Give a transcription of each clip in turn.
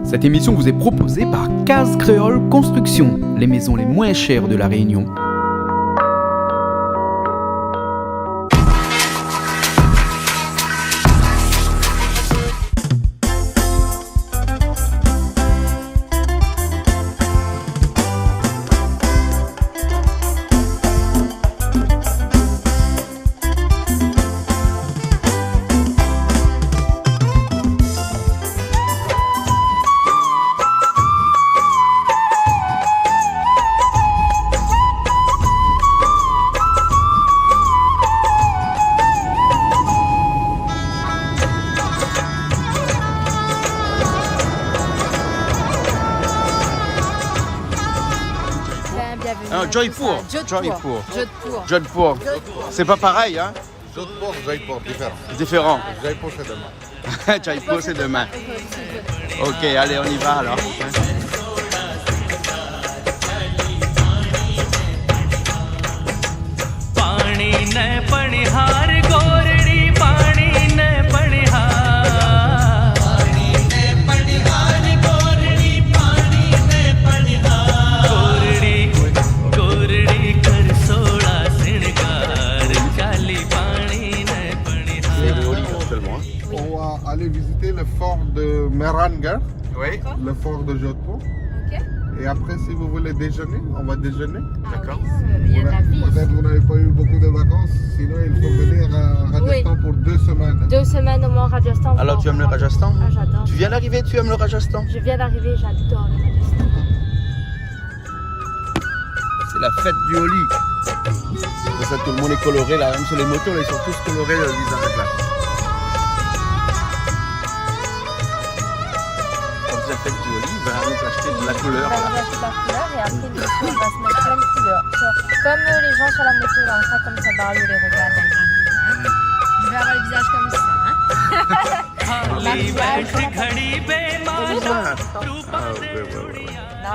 Cette émission vous est proposée par Case Créole Construction, les maisons les moins chères de la Réunion. Jodhpur. C'est pas pareil, hein? Jodhpur, Jaipur, différent. Différent. Jaipur, c'est demain. Jaipur, c'est demain. Ok, allez, on y va alors. Aller visiter le fort de Mehrangarh, Oui. le fort de Jodhpur. Ok. Et après, si vous voulez déjeuner, on va déjeuner. D'accord. Il y a de la vie. Peut-être vous n'avez pas eu beaucoup de vacances, sinon il faut venir à Rajasthan pour 2 semaines. 2 semaines au moins au Rajasthan. Alors, tu aimes le Rajasthan? Ah, j'adore. Tu viens d'arriver, tu aimes le Rajasthan? Je viens d'arriver, j'adore le Rajasthan. C'est la fête du Holi. C'est ça, tout le monde est coloré là, même sur les motos, là, ils sont tous colorés le visage là. La fête du Holi, il va nous acheter de la couleur. On va nous acheter de la couleur et après, du coup, on va se mettre plein de couleurs. Comme les gens sur la moto, là, on sera comme ça, barre les regards. Je vais avoir le visage comme ça. Non,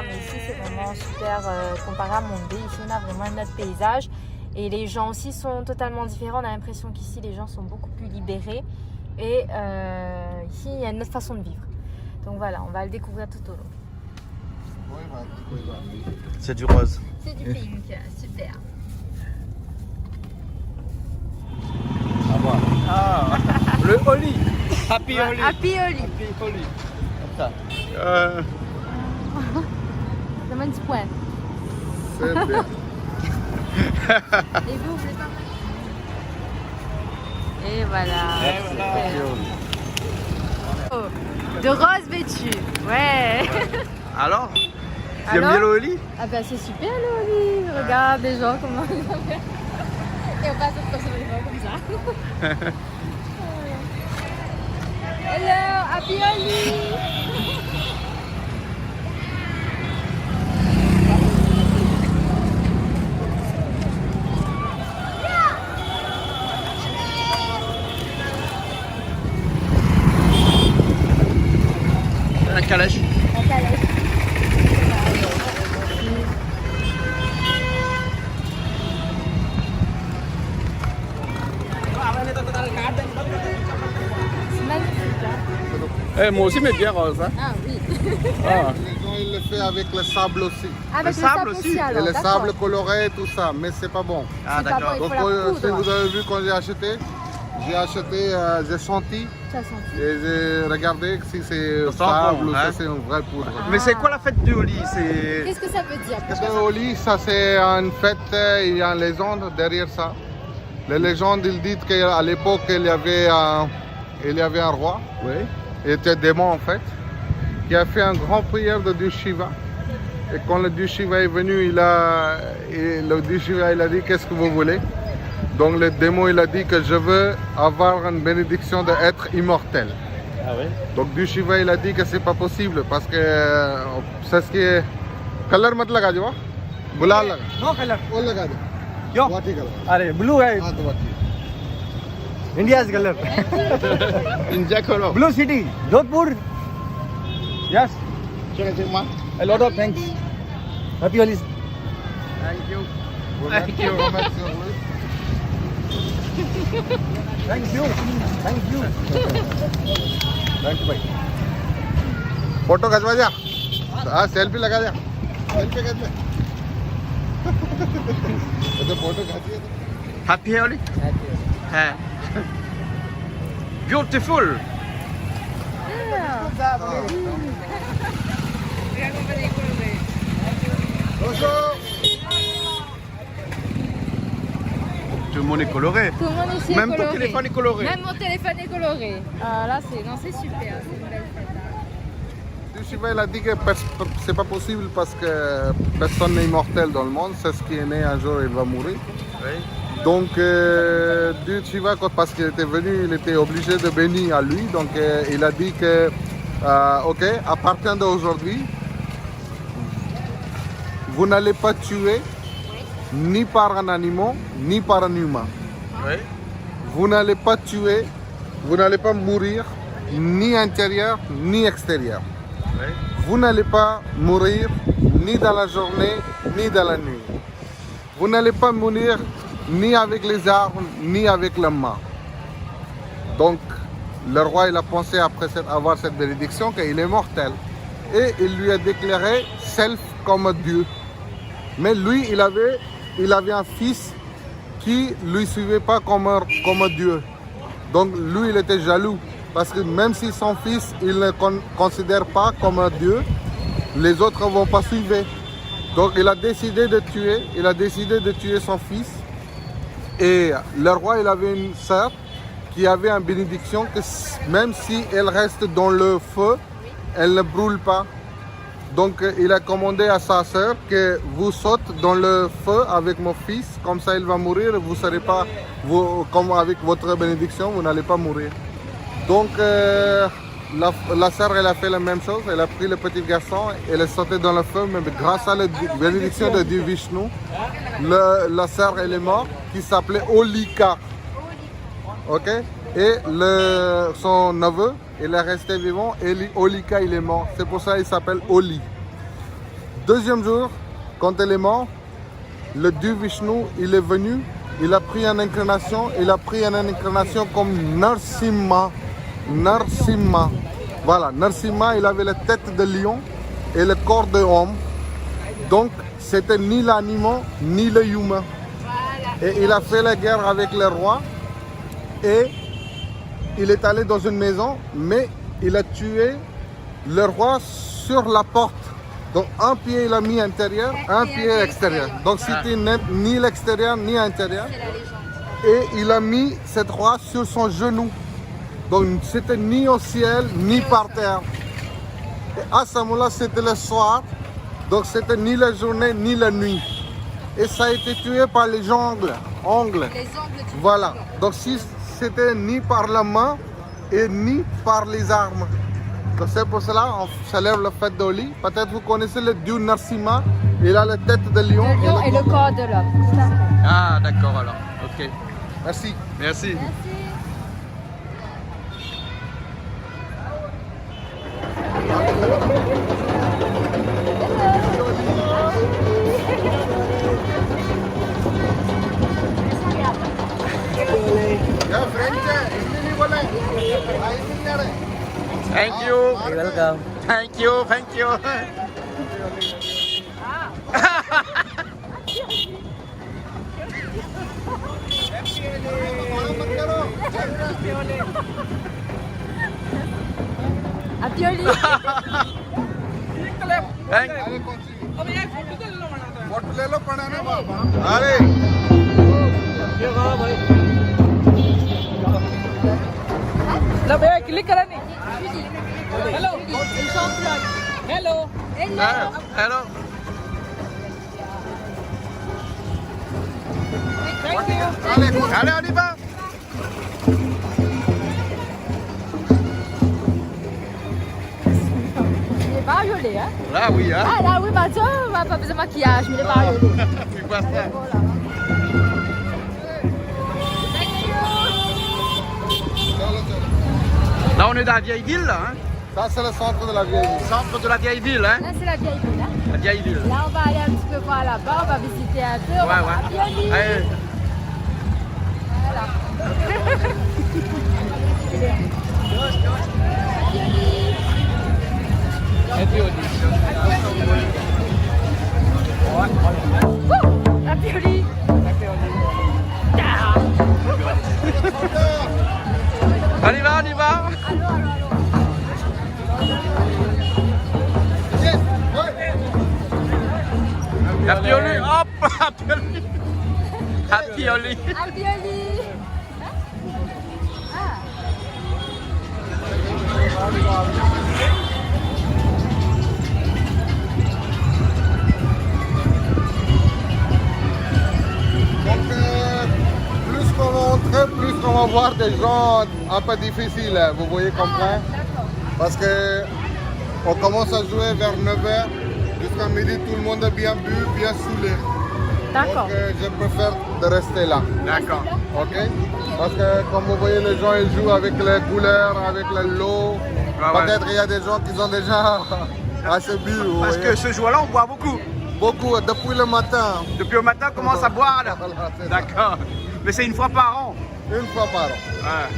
mais ici, c'est vraiment super comparé à Mondé. Ici, on a vraiment un autre paysage. Et les gens aussi sont totalement différents. On a l'impression qu'ici, les gens sont beaucoup plus libérés. Et ici, il y a une autre façon de vivre. Donc voilà, on va le découvrir tout au long. C'est du rose. C'est du pink, super. Ah, le Holi. Happy Holi. Happy Holi. Happy Holi. Comme ça. Donne-moi un petit point. C'est bien. Et vous voulez pas? Et voilà. Oh, de rose vêtue. Ouais. Alors, tu aimes bien le Holi? Ah bah c'est super le Holi. Regarde les gens comment ils ont fait. Et on passe à se les gens comme ça. Hello, Happy Holi. La calèche. Moi aussi, mais bien rose. Hein? Ah oui. Ah. Les gens, ils le font avec le sable aussi. Avec Le sable aussi. alors, Et le d'accord. sable coloré, tout ça, mais c'est pas bon. Ah, C'est pas d'accord. bon. Il Donc, faut la si poudre. vous avez vu quand j'ai senti Tu as senti. et j'ai regardé si c'est Ça sent sable bon, ou hein. si c'est une vraie poudre. Mais c'est quoi la fête du Holi? C'est... Qu'est-ce que ça veut dire? Le Holi, ça c'est une fête, il y a une légende derrière ça. La légende, il dit qu'à l'époque, il y avait un roi, Oui. il était démon en fait, qui a fait une grande prière de Dieu Shiva. Et quand le Dieu Shiva est venu, le Dieu Shiva il a dit qu'est-ce que vous voulez. Donc le démon il a dit que je veux avoir une bénédiction d'être immortel. Ah oui? Donc Dieu Shiva il a dit que c'est pas possible parce que c'est ce qui est. Color mat laga jo, gulal laga. No color. वो लगा दो क्यों? वाटी कलर अरे blue है. हाँ तो वाटी India's color. India color. Blue city. Jodhpur. Yes. चलो माँ A lot of thanks. Happy Holi. Thank you. Thank you. Thank you. Thank you. Thank you, bhai. Photo खिंचवा दिया हाँ सेल्फी लगा दिया सेल्फी कर ले तो फोटो खींचिए Happy Holi? Yeah. Beautiful. Tout le monde est coloré. Tout le monde ici est Même ton coloré. téléphone est coloré. Même mon téléphone est coloré. Là, c'est super. C'est une belle fête. Du Shiva, il a dit que c'est pas possible parce que personne n'est immortel dans le monde. C'est ce qui est né un jour, il va mourir. Oui. Donc, Dieu Shiva, parce qu'il était venu, il était obligé de bénir à lui. Donc, il a dit que, ok, à partir d'aujourd'hui, vous n'allez pas tuer ni par un animal, ni par un humain. Oui. Vous n'allez pas tuer, vous n'allez pas mourir, ni intérieur, ni extérieur. Oui. Vous n'allez pas mourir ni dans la journée, ni dans la nuit. Vous n'allez pas mourir ni avec les armes, ni avec la main. Donc, le roi, il a pensé après avoir cette bénédiction qu'il est mortel. Et il lui a déclaré self comme Dieu. Mais lui, il avait un fils qui ne lui suivait pas comme Dieu. Donc, lui, il était jaloux. Parce que même si son fils, il ne considère pas comme un Dieu, les autres ne vont pas suivre. Donc il a décidé de tuer son fils. Et le roi, il avait une sœur qui avait une bénédiction que même si elle reste dans le feu, elle ne brûle pas. Donc il a commandé à sa sœur que vous sautez dans le feu avec mon fils, comme ça il va mourir, vous ne serez pas, comme avec votre bénédiction, vous n'allez pas mourir. Donc la sœur, elle a fait la même chose, elle a pris le petit garçon, elle est sautée dans le feu, mais grâce à la bénédiction de Dieu Vishnu, la sœur, elle est morte, qui s'appelait Holika. Ok? Et son neveu, il est resté vivant, et Holika, il est mort. C'est pour ça qu'il s'appelle Holi. Deuxième jour, quand elle est morte, le Dieu Vishnu, il est venu, il a pris une incarnation, comme Narsimha. Narsimha. Voilà, Narsimha, il avait la tête de lion et le corps de homme. Donc, c'était ni l'animal, ni le humain. Et il a fait la guerre avec le roi. Et il est allé dans une maison, mais il a tué le roi sur la porte. Donc, un pied, il a mis intérieur, un pied extérieur. Donc, c'était ni l'extérieur, ni l'intérieur. Et il a mis cette roi sur son genou. Donc, c'était ni au ciel, ni par terre. Et à ce moment-là, c'était le soir. Donc, c'était ni la journée, ni la nuit. Et ça a été tué par les ongles. Les ongles du Voilà. Donc, si c'était ni par la main et ni par les armes. Donc, c'est pour cela qu'on célèbre la fête d'Holi. Peut-être vous connaissez le dieu Narsimha. Il a la tête de lion. Le lion et le corps de l'homme. Tout à fait. Ah, d'accord alors. Ok. Merci. Merci. Thank you. You're welcome. Thank you. Thank you. Happy Holi. Thank photo ले लो पढ़ाने अरे ला भैया क्लिक करा नहीं hello hello Hello. Allez, on y va. Il est bariolé, hein? Là, oui, hein. Ah là, oui, bah tu vois, pas besoin de maquillage, mais il est bariolé. Tu vois ça. Voilà. Là, on est dans la vieille ville, là, hein. Ça c'est le centre de la vieille ville. Centre de la vieille ville, hein. Là, c'est la vieille ville, hein? La vieille ville. Là, on va aller un petit peu voir là-bas, on va visiter un peu, on va voir Happy Holi. Allez. Voilà. Ravioli. On y va, on y va. Ravioli, hop, ravioli. Ravioli. Ravioli. Donc, plus qu'on va entrer, plus qu'on va voir des gens un peu difficiles, hein, vous voyez comprendre? Parce que on commence à jouer vers 9h, jusqu'à midi, tout le monde est bien bu, bien saoulé. D'accord. Donc, je préfère de rester là. D'accord. Ok? Parce que comme vous voyez, les gens ils jouent avec les couleurs, avec le lot. Ah ouais. Peut-être il y a des gens qui sont déjà assez bu. vous Parce voyez. que ce jour-là, on boit beaucoup. Beaucoup, depuis le matin. Depuis le matin, on commence à boire là. Voilà, c'est ça. D'accord. Mais c'est une fois par an. Une fois par an. Ouais.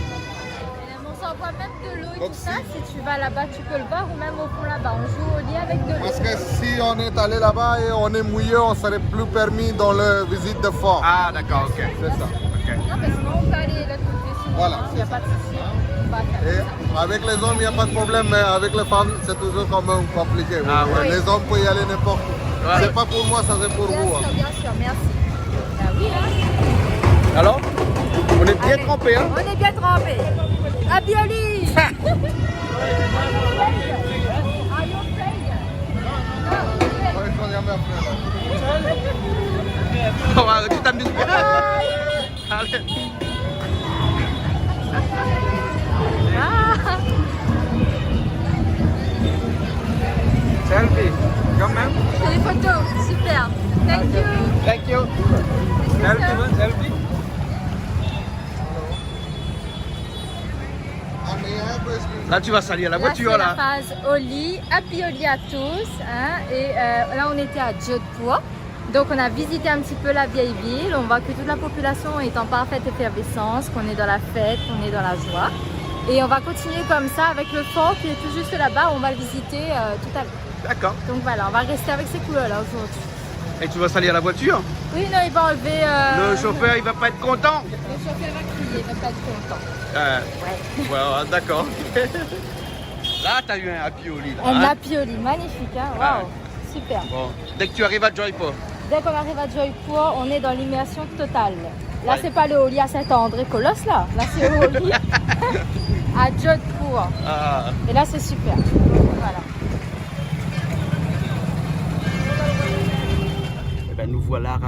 On s'envoie même de l'eau et Donc, tout ça. Si tu vas là-bas, tu peux le voir ou même au fond là-bas. On joue au lit avec de l'eau. Parce que si on est allé là-bas et on est mouillé, on serait plus permis dans la visite de fond. Ah, d'accord, ok. C'est ça. Non, mais sinon, on peut aller là tout dessus. Voilà. Il n'y a pas de souci. On va faire Et ça. avec les hommes, il n'y a pas de problème, mais avec les femmes, c'est toujours quand même compliqué. vous Ah, voyez. ouais. Les hommes peuvent y aller n'importe où. Ouais. C'est pas pour moi, ça c'est pour Bien vous. sûr, hein. bien sûr, merci. Bah oui, hein. Alors, on est bien Allez, trempés, hein. On est bien trempés. Ravioli. Are you afraid? Ouais, ils sont jamais après, là. On va- Tu t'amuses bien. Allez. Ah. Selfie, quand même. Les photos, super. Thank you. Thank you. Selfie, selfie. Ah, mais il y a un peu, excusez-moi. Là, tu vas salir la voiture, c'est là. la phase au lit, happy au lit à tous. Hein, et là, on était à Jodhpur. Donc, on a visité un petit peu la vieille ville. On voit que toute la population est en parfaite effervescence, qu'on est dans la fête, qu'on est dans la joie. Et on va continuer comme ça avec le fort qui est tout juste là-bas. On va le visiter tout à l'heure. D'accord. Donc voilà, on va rester avec ces couleurs-là aujourd'hui. Et tu vas salir la voiture. Oui, non, il va enlever... Le chauffeur, il va pas être content. Le chauffeur va crier, il va pas être content. Ouais. Ouais, d'accord. Là, t'as eu un happy au lit, là. Un hein. happy au lit, magnifique, hein. Waouh, super. Bon. Dès que tu arrives à Joypur. Dès qu'on arrive à Joypur, on est dans l'immersion totale. Là, Ouais. c'est pas le Holi à Saint-André-Colosse, là. Là, c'est le Holi à Jodhpur. Ah. Et là, c'est super. Voilà. Eh ben, nous voilà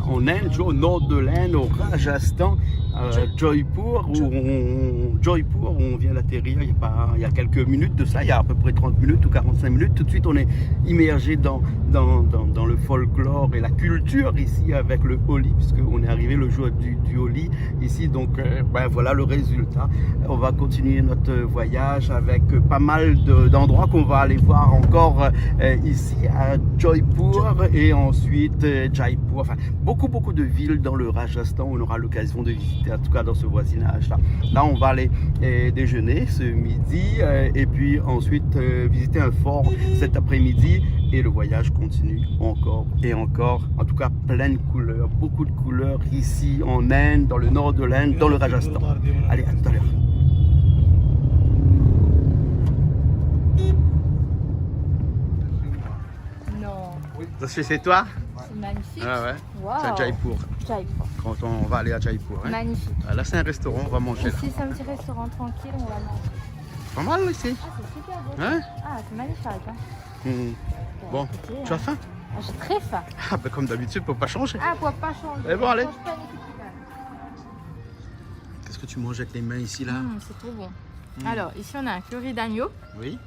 en Inde, au nord de l'Inde, au Rajasthan, Joypur, où on vient d'atterrir il y a quelques minutes de ça, il y a à peu près 30 minutes ou 45 minutes. Tout de suite, on est immergé dans le folklore et la culture ici avec le Holi, puisqu'on est arrivé le jour du Holi ici. Donc, ben, voilà le résultat. On va continuer notre voyage avec pas mal d'endroits qu'on va aller voir encore ici à Joypur et ensuite Jaipur. Enfin, beaucoup de villes dans le Rajasthan où on aura l'occasion de visiter, en tout cas dans ce voisinage-là. Là, on va aller déjeuner ce midi et puis ensuite visiter un fort cet après-midi et le voyage continue encore et encore. En tout cas, plein de couleurs, beaucoup de couleurs ici en Inde, dans le nord de l'Inde, dans le Rajasthan. Allez, à tout à l'heure. Non, Ça se fait chez toi. c'est magnifique. Ah ouais. Waouh. C'est à Jaipur. Jaipur. Quand on va aller à Jaipur. Hein. Magnifique. Ah, là, c'est un restaurant, on va manger là. Ici, c'est un petit restaurant tranquille, on va manger. Pas mal ici. Ah, c'est super beau. Hein. Ah, c'est magnifique. Hein. Bon, écoutez, tu as faim? Ah, j'ai très faim. Ah, ben, comme d'habitude, faut pas changer. Ah, pour pas changer. Eh bon, allez. Change pas les petits pains. Qu'est-ce que tu manges avec les mains ici là? C'est trop bon. Alors, ici, on a un curry d'agneau. Oui.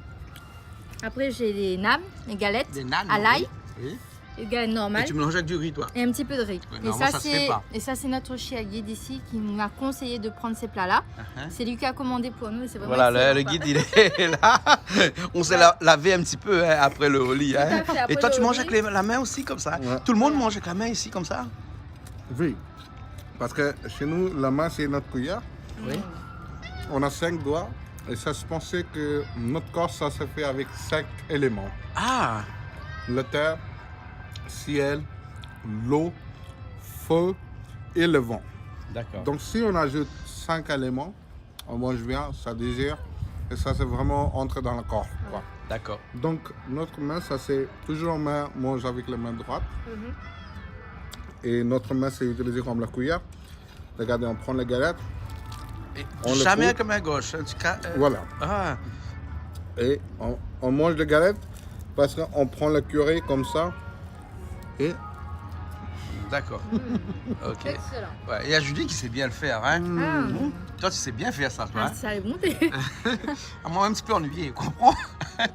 Après, j'ai les naan, les galettes Des nanes. à l'ail, Oui. les galettes normales. Et tu mélanges avec du riz, toi? Et un petit peu de riz. Ouais, et, normalement, ça se fait pas. c'est notre chef guide ici qui nous a conseillé de prendre ces plats-là. Uh-huh. C'est lui qui a commandé pour nous et c'est vraiment Voilà, excellent, le quoi. guide il est là. On s'est lavé un petit peu hein, après le Holi. Hein. Tout à fait, après Et toi, le tu manges Holi. avec la main aussi comme ça? Ouais. Tout le monde mange avec la main ici comme ça? Oui. Parce que chez nous, la main, c'est notre cuillère. Oui. On a 5 doigts Et ça se pensait que notre corps, ça se fait avec 5 éléments. Ah, La terre, ciel, l'eau, feu et le vent. d'accord. Donc si on ajoute 5 éléments, on mange bien, ça désire, et ça c'est vraiment entré dans le corps, quoi. D'accord. Donc notre main, ça c'est toujours main, mange avec la main droite. Et notre main c'est utilisé comme la cuillère. Regardez, on prend la galette. On le Jamais coupe. avec la main gauche. Hein, Voilà. Ah, Et on mange la galette parce qu'on prend la curée comme ça. Et d'accord. Ok. Excellent. Ouais, il y a Julie qui sait bien le faire. Hein. Toi, tu sais bien faire ça, toi. Ah, Hein. ça allait monter. Moi, un petit peu ennuyé, comprends?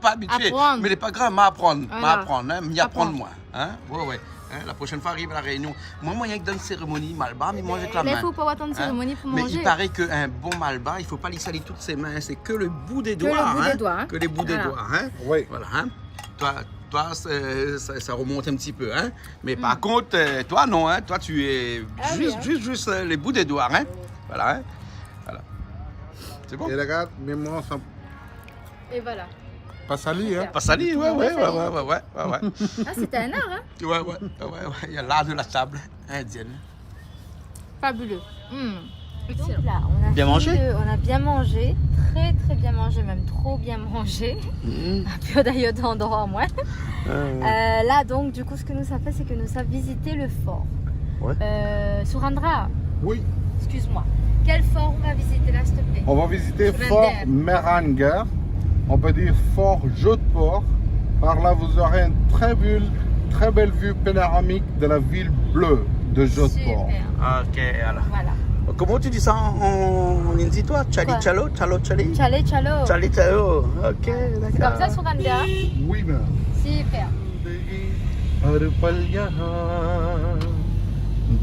Pas habitué. Apprendre. Mais il n'est pas grave, m'apprendre. Voilà. M'apprendre, hein, m'y apprendre Apprendre. moi. Hein? Ouais, ouais. Hein, la prochaine fois, arrive à la réunion. Moi, il y a que dans une cérémonie, malba, mais mange avec la Mais il main. faut pas attendre de Hein? cérémonie pour Mais manger. il paraît qu'un bon malba, il ne faut pas lui salir toutes ses mains. C'est que le bout des le doigts. bout hein. des doigts, hein. Que les bouts des Voilà. doigts. Hein? oui, Voilà. Hein? Toi ça remonte un petit peu. Hein? Mais par contre, toi, non. Hein? Toi, tu es Ah oui, juste les bouts des doigts. Hein? Voilà. Hein? Voilà. C'est bon? et regarde, même moi, ça Et voilà. pas sali, hein. Pas sali, ouais. Ah, c'était un art, hein. Ouais. Il y a l'art de la table indienne. Fabuleux. Donc là, on a Bien fini mangé on a bien mangé, très bien mangé, même trop bien mangé. Un peu d'ailleurs d'endroit moins. Là, donc, du coup, ce que nous avons fait, c'est que nous avons visité le fort. Ouais. Surendra, Oui, excuse-moi. Quel fort on va visiter là, s'il te plaît? on va visiter Surrender. Fort Meranger. On peut dire Fort Jeu de Port. Par là, vous aurez une très belle vue panoramique de la ville bleue de Jeu de Port. Super. Ok, alors. Voilà. Comment tu dis ça en hindi, toi? Chali Quoi? chalo? Chalo chali? Chale, chalo. Chali chalo. Ok, C'est d'accord. comme ça, Surendra. Oui, mais. Super. हर पल यहाँ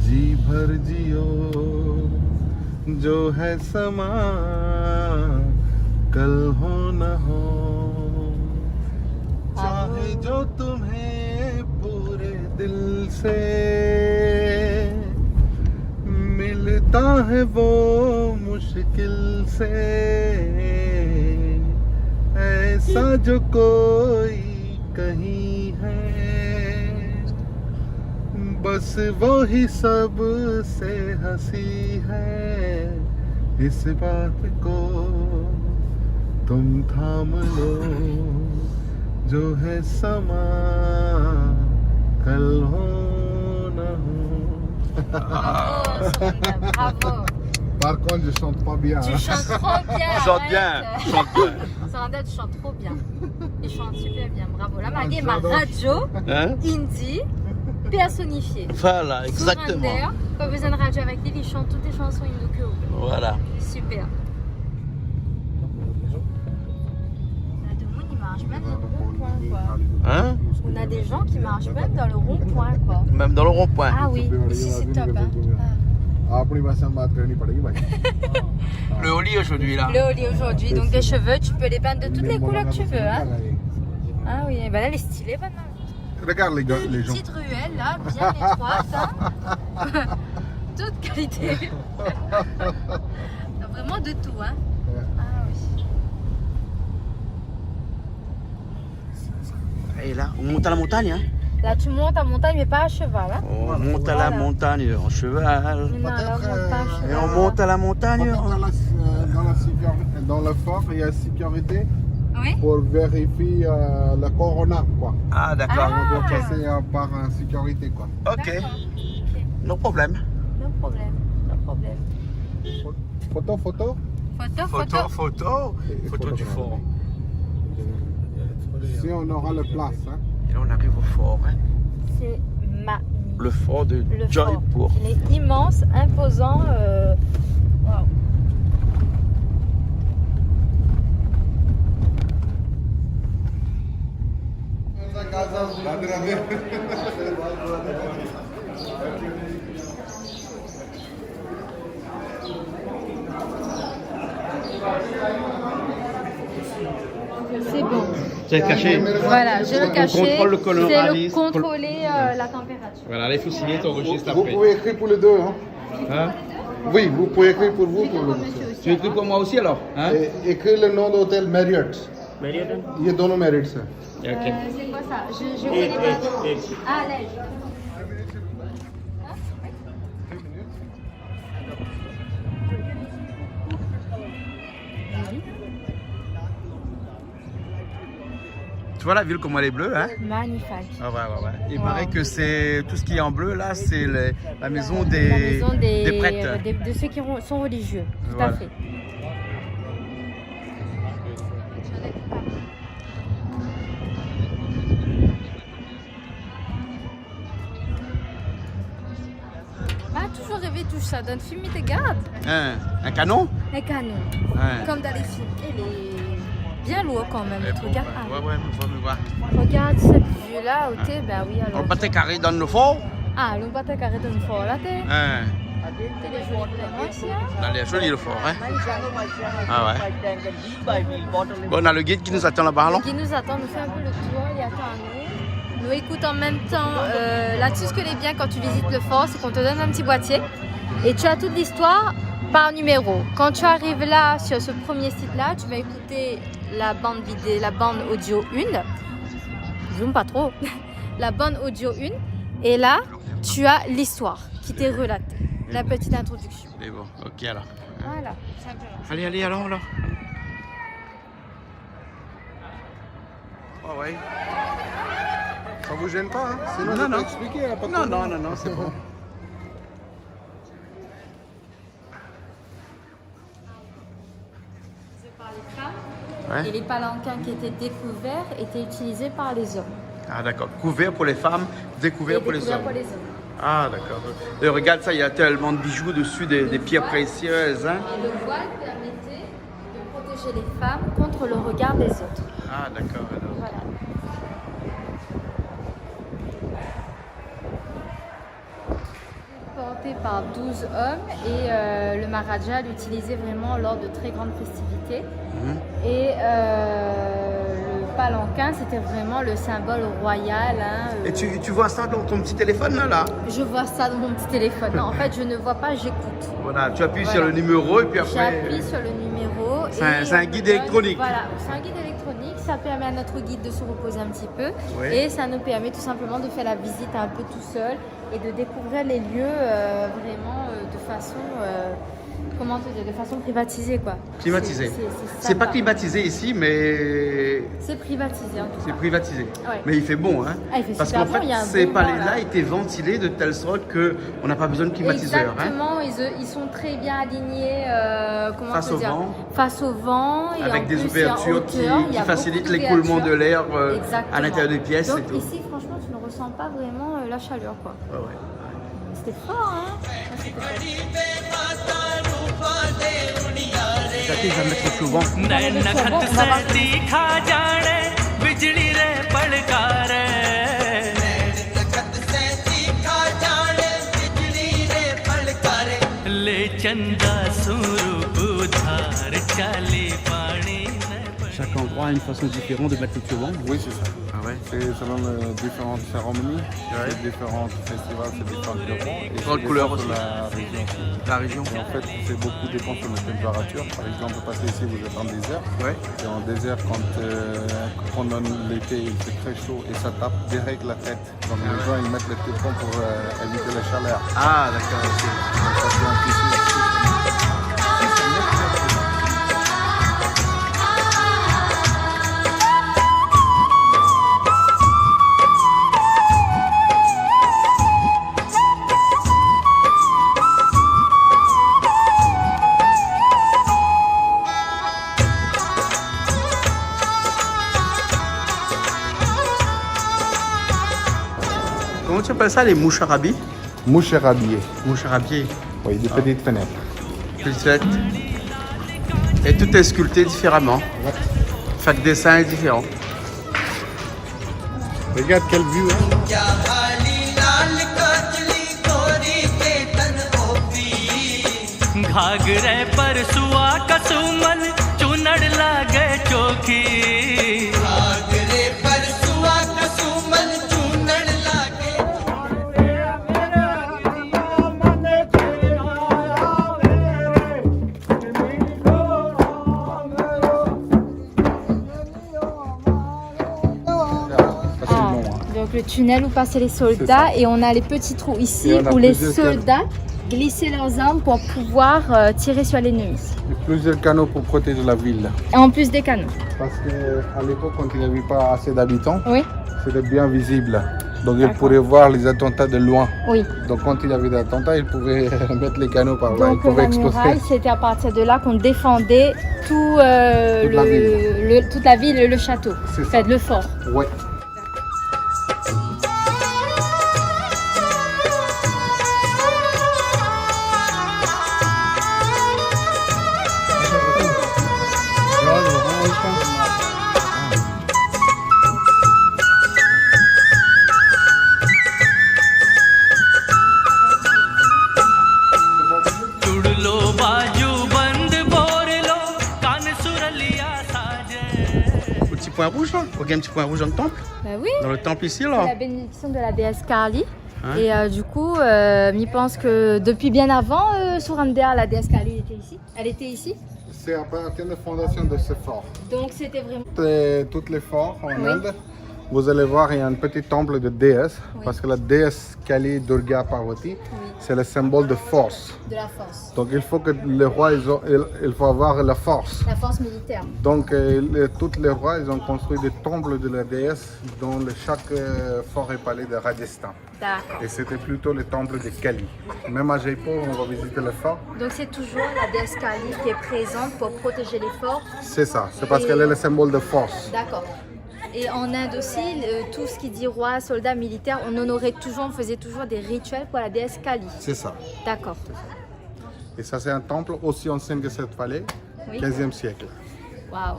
जी भर जियो जो है समा कल हो न हो चाहे जो तुम्हें पूरे दिल से मिलता है वो मुश्किल से ऐसा जो कोई कहीं है बस वो ही सब से हंसी है इस बात को तुम थाम लो जो है समा कल हो न हो. Bravo, Surendra, bravo. Par contre, je chante pas bien. Tu chantes trop bien. Chante bien, arrête. chante bien. Surendra, tu chantes trop bien. Il chante super bien, bravo. Là, Maggie, ma j'adore. radio, Hein? indie, personnifiée. Voilà, exactement. Surendra, pas besoin de radio avec lui, il chante toutes les chansons hindou. Voilà. Super. On a des gens qui marchent même dans le rond-point, quoi. Hein? On a des gens qui marchent même dans le rond-point, quoi. Même dans le rond-point. Ah oui, ici c'est top, hein. अपनी भाषा में बात करनी पड़ेगी भाई. Le holly aujourd'hui, là. Le holly aujourd'hui, donc des cheveux, tu peux les peindre de toutes les couleurs que tu veux, hein. Ah oui, ben là, elle est stylée maintenant. Regarde les gars, les gens. Petite ruelle là, bien étroite, hein. Toute qualité. Vraiment de tout, hein. Ah oui. Et là, on monte à la montagne, hein? Là, tu montes à montagne, mais pas à cheval, hein. On monte à la Voilà. montagne en cheval. Mais non, là, on monte pas à cheval. Et on monte à la montagne. Dans le fort, il y a sécurité Oui. pour vérifier le corona, quoi. Ah, d'accord. On doit Ok. passer par sécurité, quoi. Ok. D'accord. Ok. No problème. No problème, no problème. Photo. Photo du fort. Si on aura la place, hein. Et là, on arrive au fort, hein? C'est magnifique. Le fort de Le fort. Jaipur. Il est immense, imposant. Waouh. C'est bon. C'est caché. Voilà, je le cachais. contrôle le coloralis. C'est le contrôler la température. Voilà, là, il faut signer ton registre Vous pouvez écrire pour les deux, hein. Hein? Oui, vous pouvez écrire pour vous, pour le monsieur. Tu écris pour moi aussi alors hein? Et écrire le nom d'hôtel Marriott. ये दोनों Marriott से. Ok. C'est quoi ça? Je connais pas. Ah, allez. Tu vois la ville comment elle est bleue, hein? Magnifique. Ah ouais. Il Wow. paraît que c'est tout ce qui est en bleu là, c'est la maison La des, maison des prêtres. de ceux qui sont religieux. Tout Voilà. à fait. Ah, toujours rêvé tout ça. Dans le film, il te garde. Hein, un canon? Un canon. Ouais. Comme dans les films. Il est bien lourd quand même. Mais Tu bon, regardes. ouais, faut me voir. Regarde cette vue-là, ok, ben oui alors. On battait carré dans le fort. Ah, l'on battait carré de fort là, t'es. Hein, T'es les jolis vraiment ici, hein. dans les jolis le fort, hein. Ah ouais. Bon, on a le guide qui nous attend là-bas, alors. Qui nous attend, nous fait un peu le tour, il attend à nous. Nous écoute en même temps. Là-dessus, ce que est bien quand tu visites le fort, c'est qu'on te donne un petit boîtier et tu as toute l'histoire par numéro. Quand tu arrives là, sur ce premier site-là, tu vas écouter la bande vidéo, la bande audio 1. Zoom pas trop. La bande audio 1. Et là, tu as l'histoire qui t'est relatée. La petite introduction. Mais bon, ok alors. Voilà, simplement. Allez, allons alors. Oh ouais. Ça vous gêne pas, hein? Sinon, Non, je non. peux expliquer. Hein, pas de problème. Non, c'est bon. Par les femmes. Ouais. Et les palanquins qui étaient découverts étaient utilisés par les hommes. Ah d'accord. Couvert pour les femmes, découvert Et pour les découverts hommes. pour les hommes. Ah d'accord. Et regarde ça, il y a tellement de bijoux dessus, des pierres précieuses, hein. Et le voile permettait de protéger les femmes contre le regard des autres. Ah d'accord. Alors. Voilà. Porté par 12 hommes et le Maharaja l'utilisait vraiment lors de très grandes festivités. Et le palanquin, c'était vraiment le symbole royal. Hein, Et tu vois ça dans ton petit téléphone là? Je vois ça dans mon petit téléphone. Non, en fait, je ne vois pas, j'écoute. Voilà, tu appuies Voilà. sur le numéro et puis après. J'appuie sur le numéro. C'est un- et c'est un on guide donne- électronique. Voilà, c'est un guide électronique. Ça permet à notre guide de se reposer un petit peu. Ouais. Et ça nous permet tout simplement de faire la visite un peu tout seul et de découvrir les lieux vraiment de façon. Comment te dire, de façon privatisée quoi. Climatisé. C'est C'est pas sympa. climatisé ici, mais C'est privatisé en tout c'est cas. privatisé. Ouais. Mais il fait bon, hein. Ah, il fait Parce super qu'en bon, fait, il y a un ces bon vent, là. palais-là étaient ventilés de telle sorte qu'on n'a pas besoin de climatiseur. Hein. Exactement, ils sont très bien alignés comment Face te au dire, vent. face au vent et Avec en des plus, il y a ouvertures hauteur, il y qui a facilitent beaucoup l'écoulement de l'air Exactement. à l'intérieur des pièces Donc et tout. ici, franchement, tu ne ressens pas vraiment la chaleur quoi. Ouais, ouais. C'était fort, hein. Ouais, c'était fort. Jackie, je vais mettre souvent. नखत से तीखा जाने बिजली रे पड़कारे ले चंदा स्वरूप उधार चाली पानी Chaque endroit a une façon différente de mettre le turban. Oui, c'est ça. Ah ouais. C'est selon différentes cérémonies, c'est différents festivals, c'est différentes couleurs. Et Différentes c'est couleurs selon aussi. la région aussi. La région. Et en fait, c'est beaucoup dépend sur la température. Par exemple, parce que ici vous êtes en désert. Ouais. Et en désert, quand pendant l'été il fait très chaud et ça tape direct la tête. Donc les gens ils mettent le téléphone pour éviter la chaleur. Ah d'accord. Ok. Donc, ça fait un tissu. Comment tu appelles ça, les mouches arabis? Mouche rhabillée. Mouches arabiées. Oui, des petites fenêtres. Cultivette. Et tout est sculpté différemment. Chaque dessin est différent. Regarde quelle vue. Hein. घाघरे पर सुआ कसुमन चुनड़ लागे चोखी घाघरे पर सुआ कसुमन चुनड़ लागे Donc le tunnel où passaient les soldats et on a les petits trous ici Et on a où les plusieurs soldats glissaient leurs armes pour pouvoir tirer sur l'ennemi. Il y a plusieurs canaux pour protéger la ville. Et en plus des canons. Parce qu'à l'époque, quand il n'y avait pas assez d'habitants, Oui, c'était bien visible. Donc ils D'accord. pourraient voir les attentats de loin. oui. Donc quand il y avait des attentats, ils pouvaient mettre les canaux par là. Ils Donc pouvaient la exploser. muraille, c'était à partir de là qu'on défendait tout, toute la ville et le château. C'est En ça. fait, le fort. Ouais. तुड़ लो बाजू बंद बोर लो कान सुरलिया साजे Le petit point rouge là, il y a un petit point rouge dans le temple. Oui, Dans le temple ici c'est là. la bénédiction de la déesse Kali. Hein? Et du coup, il pense que depuis bien avant, Surandea, la déesse Kali était ici. Elle était ici. C'est à partir de la fondation de ce fort. Donc c'était vraiment... Toutes les forts en Oui. Inde, vous allez voir, il y a un petit temple de déesse. Oui. Parce que la déesse Kali Durga Parvati, Oui, c'est le symbole de force. de la force. Donc il faut que les rois, il faut avoir la force. La force militaire. Donc tous les rois, ils ont construit des temples de la déesse dans chaque fort et palais de Rajasthan. D'accord. Et c'était plutôt le temple de Kali. Même à Jaipur, on va visiter le fort. Donc c'est toujours la déesse Kali qui est présente pour protéger les forts. C'est ça, c'est parce qu'elle est le symbole de force. D'accord. Et en Inde aussi, tout ce qui dit roi, soldat, militaire, on honorait toujours, on faisait toujours des rituels pour la déesse Kali. C'est ça. D'accord. Et ça, c'est un temple aussi ancien que cette vallée, Oui. 15e siècle. Waouh,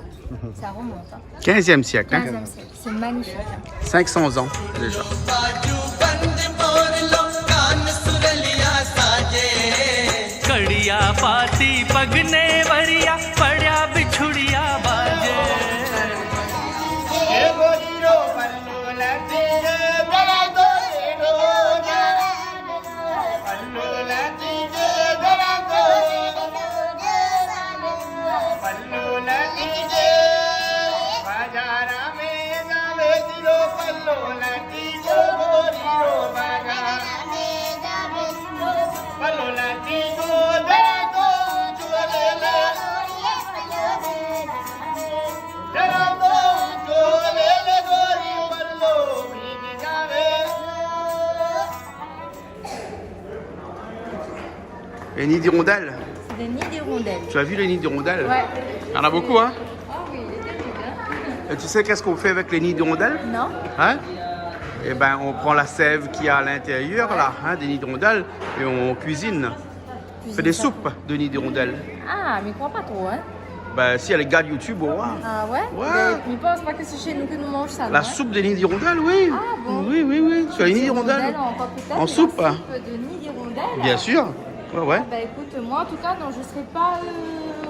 ça remonte. Hein. 15e siècle, hein. 15e siècle, c'est magnifique. Hein. 500 ans déjà. बाजू बंद बोर लो कान सुरलिया साजे कड़िया पाती पगने वरिया पड़ा बिछुड़िया बाजे Les nids d'hirondelles. C'est des nids d'hirondelles. Tu as vu les nids d'hirondelles? Ouais. Il y en a beaucoup, hein? Oh oui, il est terrible. Hein. Et tu sais qu'est-ce qu'on fait avec les nids d'hirondelles? Non. Hein? Eh ben, on prend la sève qu'il y a à l'intérieur, là, hein, des nids d'hirondelles, et on cuisine. On fait des ça. soupes de nids d'hirondelles. Ah, mais je crois pas trop, hein. Ben, si elle regarde YouTube, on voit. Ah ouais? Ouais. Mais je pense pas que c'est chez nous que nous mangeons ça. La non, hein? soupe de nids d'hirondelles, oui. Ah bon? Oui, oui, oui. Tu as les nids d'hirondelles? En pomme-de-terre, En et soupe, la hein. soupe de nids d'hirondelles. Bien sûr. Ouais, ouais. Ah bah écoute, moi en tout cas, non, je serai pas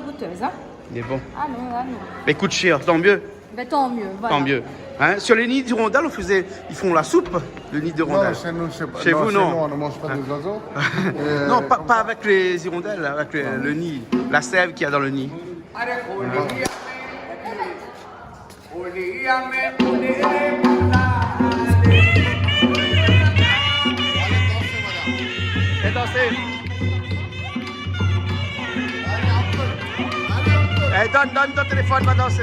goûteuse, hein. Mais bon. Ah non, là non. Mais coûte cher, tant mieux. Ben tant mieux, voilà. Tant mieux. Hein? Sur les nids d'hirondelles, ils font la soupe de nids Non, d'hirondelles. chez nous, Chez vous, non. Chez nous, on ne mange pas des oiseaux. Non, pas avec les hirondelles, avec le nid, la sève qu'il y a dans le nid. Et danser. Eh, donne ton téléphone, va danser.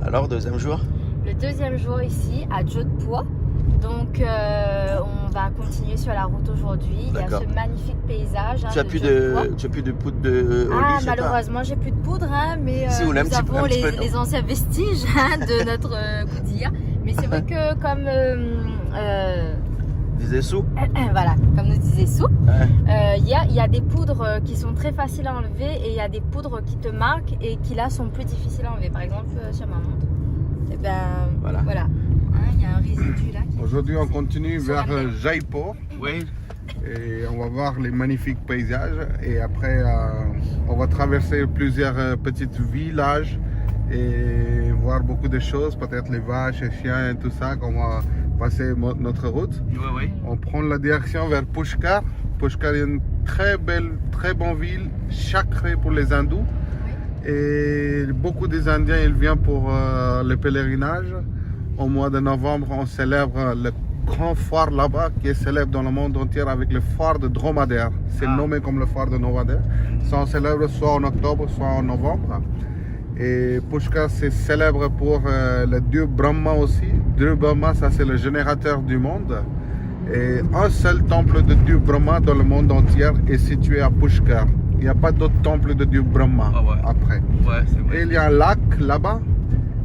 Alors, deuxième jour? Le deuxième jour ici à Jodhpur. Donc on va continuer sur la route aujourd'hui. Il y a D'accord. ce magnifique paysage. Hein, Tu as de plus Jodhpur. tu as plus de poudre de Ah, olive chez toi? malheureusement, j'ai plus de poudre, hein, mais Si, on a un nous petit peu, avons un petit peu, les anciens vestiges hein, de notre goudire. Mais c'est vrai que comme Des sous? voilà, comme nous disait Sou, Ouais. il y a des poudres qui sont très faciles à enlever et il y a des poudres qui te marquent et qui là sont plus difficiles à enlever. Par exemple sur ma montre. Voilà. Voilà. Hein, il y a un résidu là. Aujourd'hui, on continue Sur la vers mer. Jaipur Oui. et on va voir les magnifiques paysages. Et après, on va traverser plusieurs petits villages et voir beaucoup de choses, peut-être les vaches, les chiens et tout ça, quand on va passer notre route. Oui, oui. On prend la direction vers Pushkar. Pushkar est une très belle, très bonne ville, sacrée pour les hindous. Et beaucoup des Indiens, ils viennent pour le pèlerinage. Au mois de novembre, on célèbre le grand foire là-bas, qui est célèbre dans le monde entier avec le foire de dromadaire. C'est nommé comme le foire de dromadaire. Ça, on célèbre soit en octobre, soit en novembre. Et Pushkar, c'est célèbre pour le dieu Brahma aussi. Dieu Brahma, ça c'est le générateur du monde. Et un seul temple de dieu Brahma dans le monde entier est situé à Pushkar. Il n'y a pas d'autre temple de dieu Brahma après. Ouais, c'est vrai. Et il y a un lac là-bas.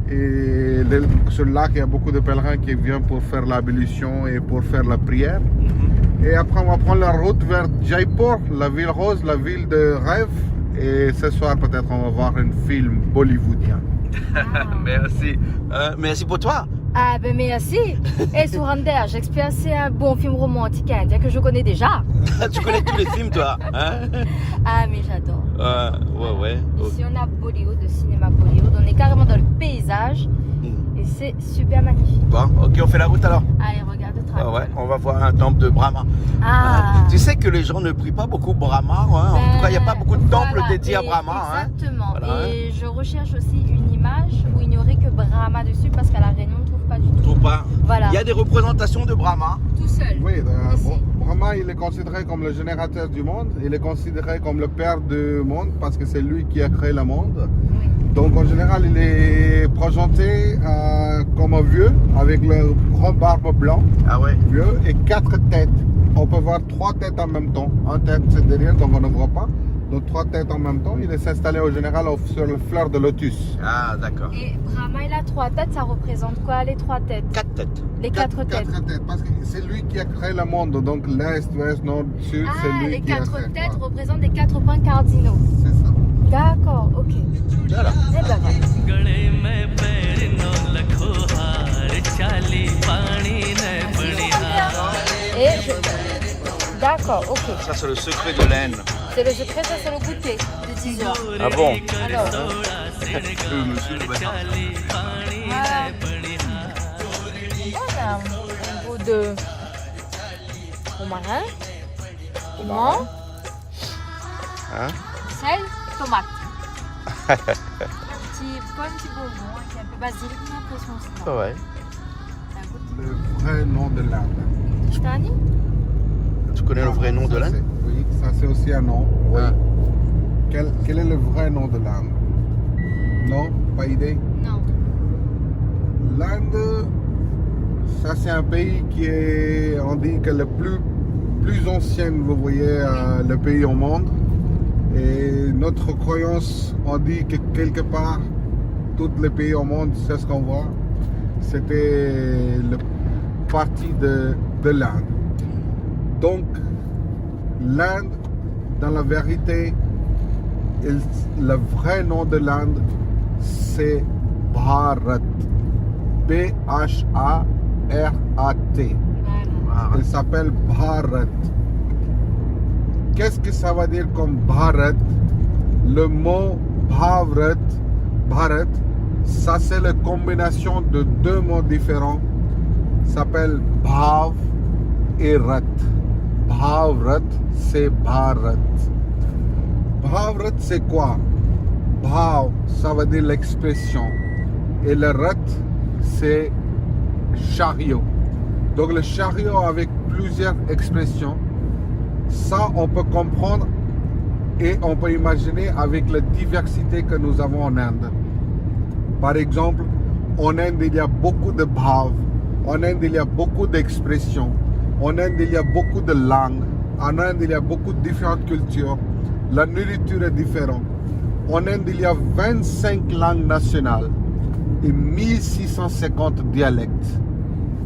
Et sur le lac, il y a beaucoup de pèlerins qui viennent pour faire l'ablution et pour faire la prière. Et après, on va prendre la route vers Jaipur, la ville rose, la ville de rêve. Et ce soir, peut-être, on va voir un film bollywoodien. Merci. Merci pour toi. Ah ben merci. Et Surander, j'explique, c'est un bon film romantique indien que je connais déjà. Tu connais tous les films, toi, hein? Ah mais j'adore. Ouais. Ici on a Bollywood, le cinéma Bollywood, on est carrément dans le paysage et c'est super magnifique. Bon, ok, on fait la route alors. Allez, regarde le train. Ouais, on va voir un temple de Brahma. Tu sais que les gens ne prient pas beaucoup Brahma, hein? En tout cas, il n'y a pas beaucoup de temples dédiés à Brahma. Exactement. Voilà, et je recherche aussi une image où il n'y aurait que Brahma dessus parce qu'à la Réunion on ne trouve pas du tout. Trouve pas. Voilà. Il y a des représentations de Brahma. Tout seul. Oui, Ici. Brahma, il est considéré comme le générateur du monde. Il est considéré comme le père du monde parce que c'est lui qui a créé le monde. Oui. Donc en général, il est présenté comme un vieux avec le grand barbe blanc, Ah ouais. vieux, et 4 têtes. On peut voir 3 têtes en même temps. Un tête c'est derrière, donc on ne voit pas. Donc 3 têtes en même temps. Il est installé au général sur le fleur de lotus. Ah, d'accord. Et Brahma, il a 3 têtes, ça représente quoi les 3 têtes? 4 têtes. Les 4 têtes. 4 têtes, parce que c'est lui qui a créé le monde. Donc l'Est, l'Ouest, Nord, Sud, c'est Ah, lui les qui a 4 créé. têtes Voilà. représentent les 4 points cardinaux. C'est ça. D'accord, ok. Voilà. Eh ben voilà. गले में पैर नो लखो हार चाली पानी ने बनिहार Et je... D'accord, ok. Ça, c'est le secret de l'Inde. C'est le secret, ça c'est le goûter de 10 heures. Ah bon? Alors, Monsieur le bâtard. voilà. On a un goût de romarin, piment, Hein? sel, tomate. Petit bonbon avec un peu basilic, j'ai l'impression aussi. Ouais. Ça goûte. Le vrai nom de l'Inde. Tani? Tu connais le vrai nom de Ça, l'Inde? Oui, ça c'est aussi un nom. Oui. Ah. Quel est le vrai nom de l'Inde? Non, pas idée. Non. L'Inde, ça c'est un pays qui est, on dit que le plus ancien, vous voyez, le pays au monde. Et notre croyance, on dit que quelque part, tous les pays au monde, c'est ce qu'on voit, c'était le parti de l'Inde. Donc, l'Inde, dans la vérité, le vrai nom de l'Inde, c'est Bharat. B-H-A-R-A-T. Voilà. Elle s'appelle Bharat. Qu'est-ce que ça veut dire comme Bharat? Le mot Bharat, ça c'est la combinaison de 2 mots différents. Ça s'appelle Bhav et Rat. Bhavrat, c'est Bharat. Bhavrat, c'est quoi? Bhav, ça veut dire l'expression. Et le Rat, c'est chariot. Donc le chariot avec plusieurs expressions. Ça, on peut comprendre et on peut imaginer avec la diversité que nous avons en Inde. Par exemple, en Inde, il y a beaucoup de bhav. En Inde, il y a beaucoup d'expressions. En Inde, il y a beaucoup de langues. En Inde, il y a beaucoup de différentes cultures. La nourriture est différente. En Inde, il y a 25 langues nationales et 1650 dialectes.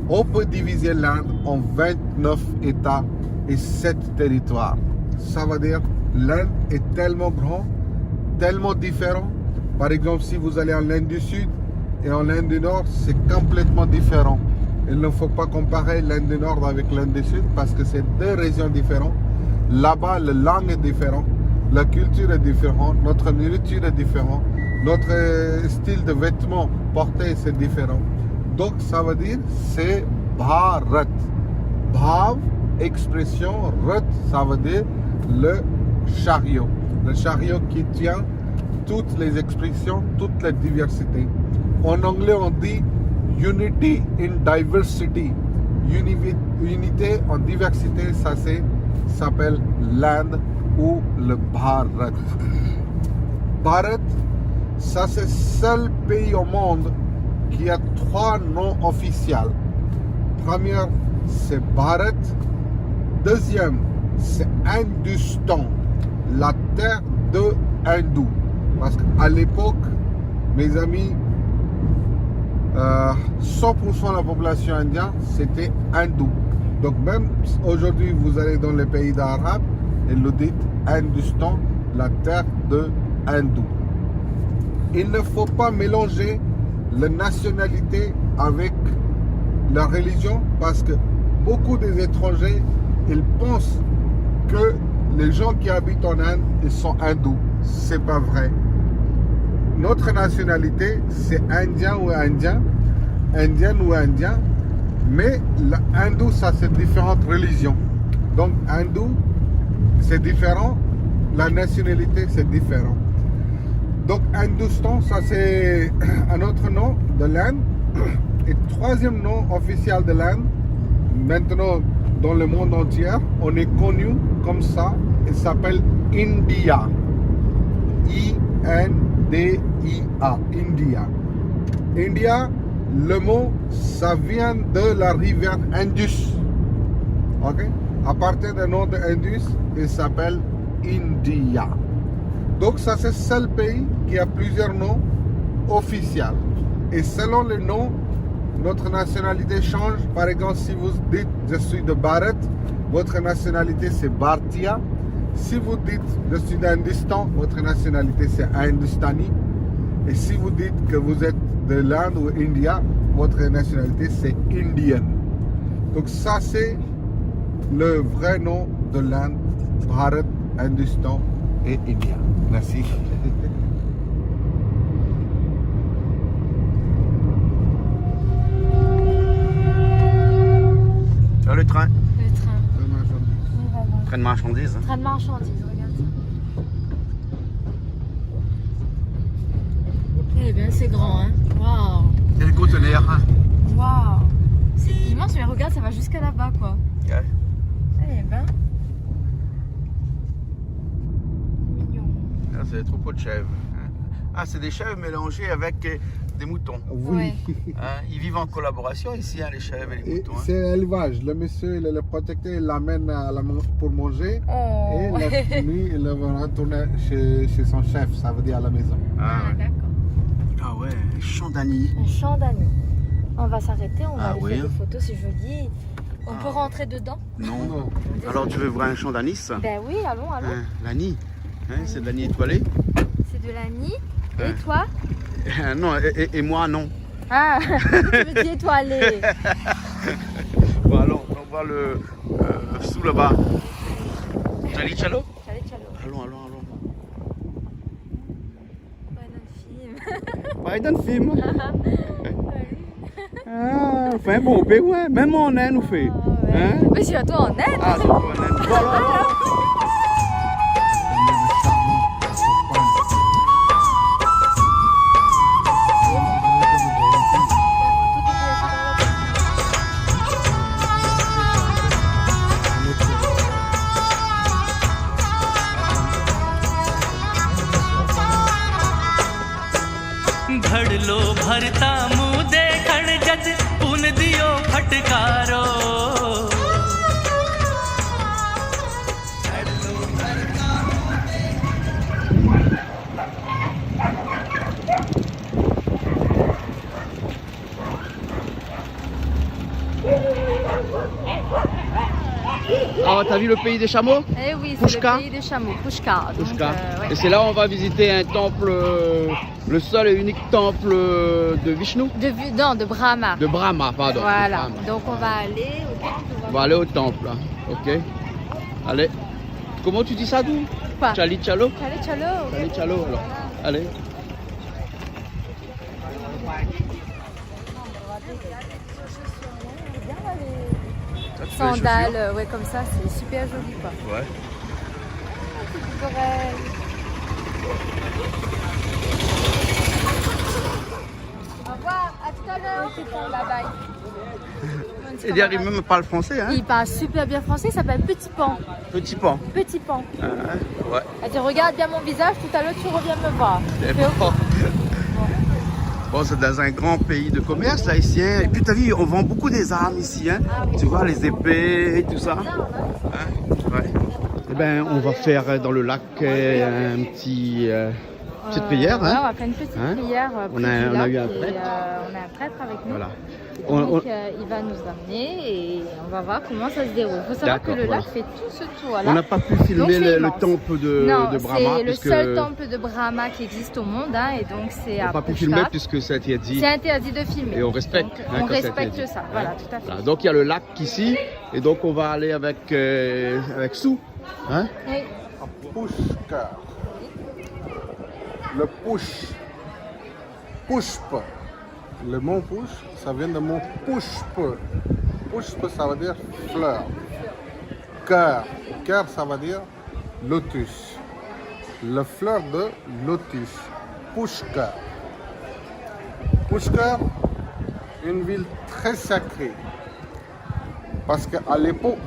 On peut diviser l'Inde en 29 États et 7 territoires. Ça veut dire l'Inde est tellement grand, tellement différent. Par exemple, si vous allez en Inde du Sud, et en l'Inde du Nord, c'est complètement différent. Il ne faut pas comparer l'Inde du Nord avec l'Inde du Sud parce que c'est deux régions différentes. Là-bas, la langue est différente, la culture est différente, notre nourriture est différente, notre style de vêtements portés, c'est différent. Donc, ça veut dire, c'est Bharat. Bhav, expression, Rat, ça veut dire le chariot. Le chariot qui tient toutes les expressions, toute la diversité. En anglais, on dit Unity in diversity. Unité en diversité, ça s'appelle l'Inde ou le Bharat. Bharat, ça c'est le seul pays au monde qui a 3 noms officiels. Premier, c'est Bharat. Deuxième, c'est Hindustan, la terre de hindou. Parce qu'à l'époque, mes amis, 100% de la population indienne, c'était hindou. Donc même aujourd'hui, vous allez dans les pays d'Arabes et vous dites Hindustan, la terre de hindou. Il ne faut pas mélanger la nationalité avec la religion parce que beaucoup des étrangers, ils pensent que les gens qui habitent en Inde, ils sont hindous. C'est pas vrai. Notre nationalité, c'est indien ou indien, indienne ou indien, mais l'hindou, ça c'est différentes religions. Donc hindou, c'est différent, la nationalité, c'est différent. Donc Hindustan, ça c'est un autre nom de l'Inde. Et troisième nom officiel de l'Inde, maintenant dans le monde entier, on est connu comme ça, il s'appelle India. I-N-D-I-A, India. India, le mot, ça vient de la rivière Indus. Ok? À partir du nom de Indus, il s'appelle India. Donc ça c'est le seul pays qui a plusieurs noms officiels. Et selon les noms, notre nationalité change. Par exemple, si vous dites « je suis de Bharat », votre nationalité c'est Bhartiya. Si vous dites « je suis d'Hindustan », votre nationalité c'est Hindustani. Et si vous dites que vous êtes de l'Inde ou India, votre nationalité c'est Indian. Donc ça c'est le vrai nom de l'Inde, Bharat, Hindustan et India. Merci. Le train. Le train. Train de marchandises. Hein. Train de marchandises, regarde ça. Eh bien, c'est grand, hein. Waouh. Et le conteneur. Hein. Waouh. C'est immense, mais regarde, ça va jusqu'à là-bas, quoi. Ouais. Eh ben. Mignon. Ah, c'est des troupeaux de chèvres. Hein. Ah, c'est des chèvres mélangées avec des moutons. Oui. Hein, ils vivent en collaboration ici, hein, les chèvres et les moutons. Hein. C'est l'élevage. Le monsieur, il est le protecteur, il l'amène pour manger. Oh. Et la nuit, il va retourner chez son chef, ça veut dire à la maison. Ah, d'accord. Ah ouais, champ d'Annie. Un champ d'Annie. On va s'arrêter, on va Ah aller oui. faire des photos, c'est joli. On peut rentrer dedans? Non. Alors tu veux voir un champ d'anis? Ben oui, allons, allons. Hein, l'anis. Hein, c'est de l'anis étoilé. C'est de l'Annie. Ouais. Et toi? Non, et moi non. Ah, je me dis étoilé. Bon, allons, on va le sous là-bas. Chali chalo? Allez, ciao. Allons. Pas d'un film. Pas d'un film. Ah, fait un bon pays, ouais. Même en Inde, nous fait. Hein? Mais c'est à toi en Inde. Ah, c'est toi en Inde. Voilà. घड़लो भरता मुँह देखण जज पुन दियो फटकारो Alors, t'as vu le pays des chameaux? Eh oui, c'est Pushkar. le pays des chameaux, Pushkar. Donc, Pushkar. ouais. Et c'est là où on va visiter un temple, le seul et unique temple de Vishnu? Non, de Brahma. De Brahma, pardon. Voilà. De Brahma. Donc on va aller au temple. On va aller au temple. Hein. Ok. Allez. Comment tu dis ça, d'où? Quoi? Chali Chalo? Chalo, chalo. Chali Chalo, alors. Allez. Sandales, ouais, comme ça, c'est super joli, quoi. Ouais. Petites oreilles. Au revoir, à tout à l'heure. Bye bye. Et dire, il même parle français, hein? Il parle super bien français, il s'appelle Petit Pan. Petit pan. Petit Pan. Ouais. Elle dit regarde bien mon visage, tout à l'heure tu reviens me voir. C'est Fais au bon. fond. Bon, c'est dans un grand pays de commerce, là, ici. Hein. Et puis, tu as vu, on vend beaucoup des armes ici. Hein. Ah, oui. Tu vois, les épées et tout ça. Hein? Ouais. Eh ben, on va faire dans le lac un petit... petite prière. Ouais, Hein. on va faire une petite Hein? prière. On a eu un prêtre. On a un prêtre avec nous. Voilà. Donc, il va nous amener et on va voir comment ça se déroule. Il faut savoir que D'accord, le voilà. lac fait tout ce tour-là. On n'a pas pu Donc, filmer c'est le immense. temple de Brahma. Non, c'est le puisque seul temple de Brahma qui existe au monde. Hein, et donc, c'est on n'a à pas pu Pushkar. filmer puisque ça a été dit. C'est interdit de filmer. Et on respecte. Donc, hein, on quand ça a été respecte dit. ça. Hein. Voilà, tout à fait. Voilà. Donc, il y a le lac ici. Et donc, on va aller avec Sou. Hein? Oui. Pushkar. Le pushpa. Le mot push, ça vient du mot pushpa. Pushpa, ça veut dire fleur. Cœur. Cœur, ça veut dire lotus. La fleur de lotus. Pushkar. Pushkar, une ville très sacrée. Parce qu'à l'époque,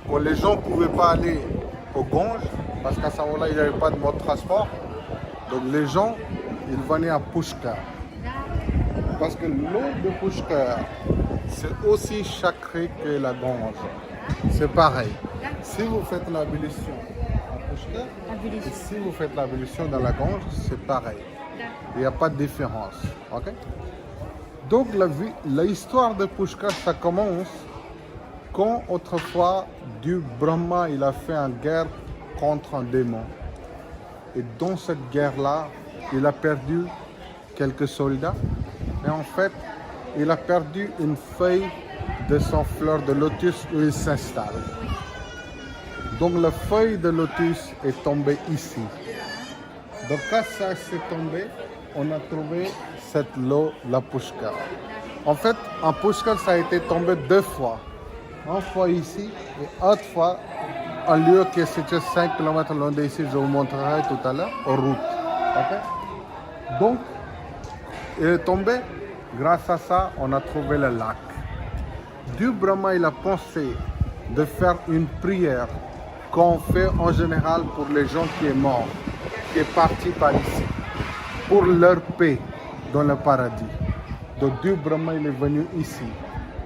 quand les gens ne pouvaient pas aller au Gange, parce qu'à ce moment-là, il n'y avait pas de mode de transport, donc les gens, ils venaient à Pushkar. Parce que l'eau de Pushkar, c'est aussi sacré que la Gange. C'est pareil. Si vous faites l'ablution à Pushkar, et si vous faites l'ablution dans la Gange, c'est pareil. Il n'y a pas de différence. Ok? Donc l'histoire de Pushkar, ça commence quand autrefois Dieu Brahma il a fait une guerre contre un démon. Et dans cette guerre-là, il a perdu quelques soldats. Et en fait, il a perdu une feuille de son fleur de lotus où il s'installe. Donc la feuille de lotus est tombée ici. Donc quand ça s'est tombé, on a trouvé cette eau, la Pushkar. En fait, en Pushkar, ça a été tombé 2 fois. Une fois ici et autre fois un lieu qui est situé 5 km loin d'ici, je vous montrerai tout à l'heure, aux routes. Okay? Donc, il est tombé, grâce à ça, on a trouvé le lac. Dieu Brahma, il a pensé de faire une prière qu'on fait en général pour les gens qui sont morts, qui sont partis par ici, pour leur paix dans le paradis. Donc Dieu Brahma, il est venu ici.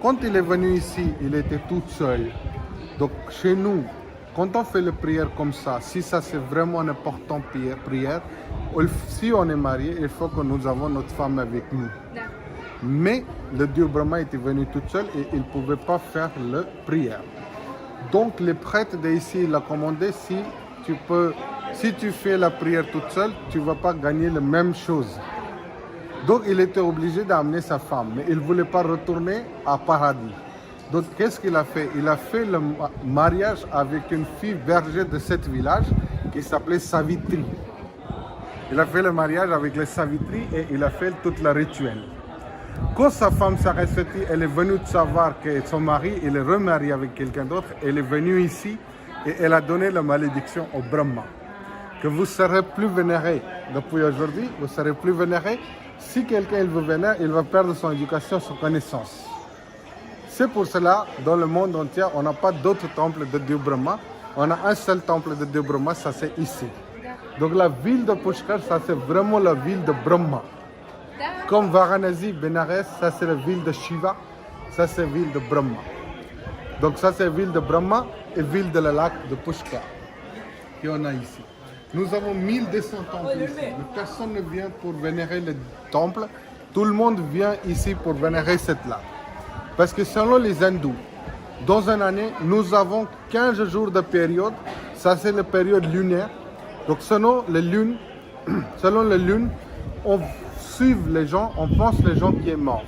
Quand il est venu ici, il était tout seul. Donc chez nous, quand on fait les prières comme ça, si ça c'est vraiment une importante prière, si on est marié, il faut que nous avons notre femme avec nous. Mais le Dieu Brahma était venu tout seul et il ne pouvait pas faire la prière. Donc les prêtres d'ici, il a commandé, si tu fais la prière toute seule, tu ne vas pas gagner la même chose. Donc il était obligé d'amener sa femme, mais il ne voulait pas retourner à paradis. Donc qu'est-ce qu'il a fait? Il a fait le mariage avec une fille berger de ce village qui s'appelait Savitri. Il a fait le mariage avec les Savitri et il a fait tout le rituel. Quand sa femme Saraswati, elle est venue de savoir que son mari, il est remarié avec quelqu'un d'autre, elle est venue ici et elle a donné la malédiction au Brahma. Que vous ne serez plus vénéré. Depuis aujourd'hui, vous ne serez plus vénéré. Si quelqu'un vous vénère, il va perdre son éducation, son connaissance. C'est pour cela, dans le monde entier, on n'a pas d'autres temples de Dieu Brahma. On a un seul temple de Dieu Brahma, ça c'est ici. Donc la ville de Pushkar, ça c'est vraiment la ville de Brahma. Comme Varanasi, Benares, ça c'est la ville de Shiva, ça c'est la ville de Brahma. Donc ça c'est la ville de Brahma et la ville de la lac de Pushkar qu'on a ici. Nous avons 1200 temples ici. Personne ne vient pour vénérer le temple. Tout le monde vient ici pour vénérer cette lac. Parce que selon les hindous, Dans une année, nous avons 15 jours de période. Ça, c'est la période lunaire. Donc, selon la lune, on suit les gens, on pense les gens qui sont morts.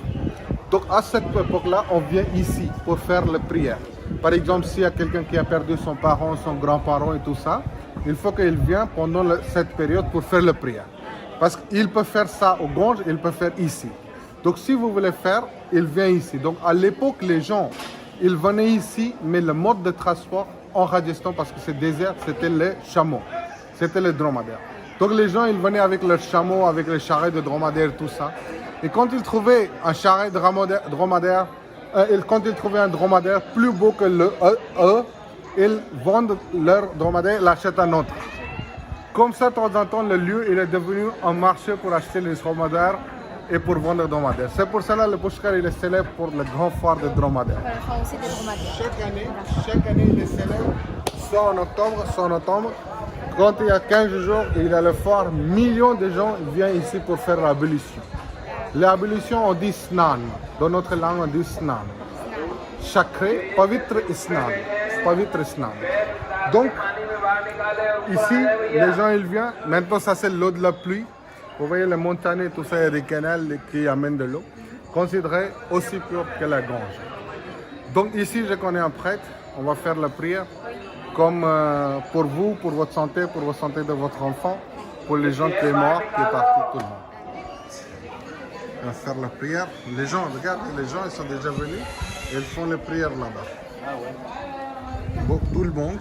Donc, à cette époque-là, on vient ici pour faire la prière. Par exemple, s'il y a quelqu'un qui a perdu son parent, son grand-parent et tout ça, il faut qu'il vienne pendant cette période pour faire la prière. Parce qu'il peut faire ça au Gange, il peut faire ici. Donc, si vous voulez faire, il vient ici. Donc, à l'époque, les gens, ils venaient ici, mais le mode de transport en Rajasthan, parce que c'est désert, c'était les chameaux, c'était les dromadaires. Donc, les gens, ils venaient avec leurs chameaux, avec les charrettes de dromadaires, tout ça. Et quand ils trouvaient un charret de dromadaire, quand ils trouvaient un dromadaire plus beau que eux, ils vendent leur dromadaire, l'achètent un autre. Comme ça, de temps en temps, le lieu il est devenu un marché pour acheter les dromadaires et pour vendre des dromadaires. C'est pour cela que le Pushkar il est célèbre pour le grand foire de dromadaires. Voilà, enfin, aussi des dromadaires. Chaque année, il est célèbre, soit en octobre. Quand il y a 15 jours, il y a le foire, millions de gens viennent ici pour faire l'ablution. L'ablution, on dit snan. Dans notre langue, on dit snan. Sacré, pavitra snan. Pavitra snan. Donc, ici, les gens, ils viennent. Maintenant, ça, c'est l'eau de la pluie. Vous voyez les montagnes et tout ça, il y a des canals qui amènent de l'eau. Considéré aussi pure que la Gange. Donc, ici, je connais un prêtre. On va faire la prière. Comme pour vous, pour votre santé de votre enfant, pour les gens qui sont morts, qui sont partis, tout le monde. On va faire la prière. Les gens, regardez, les gens, ils sont déjà venus et ils font les prières là-bas. Ah ouais. Bon, tout le monde.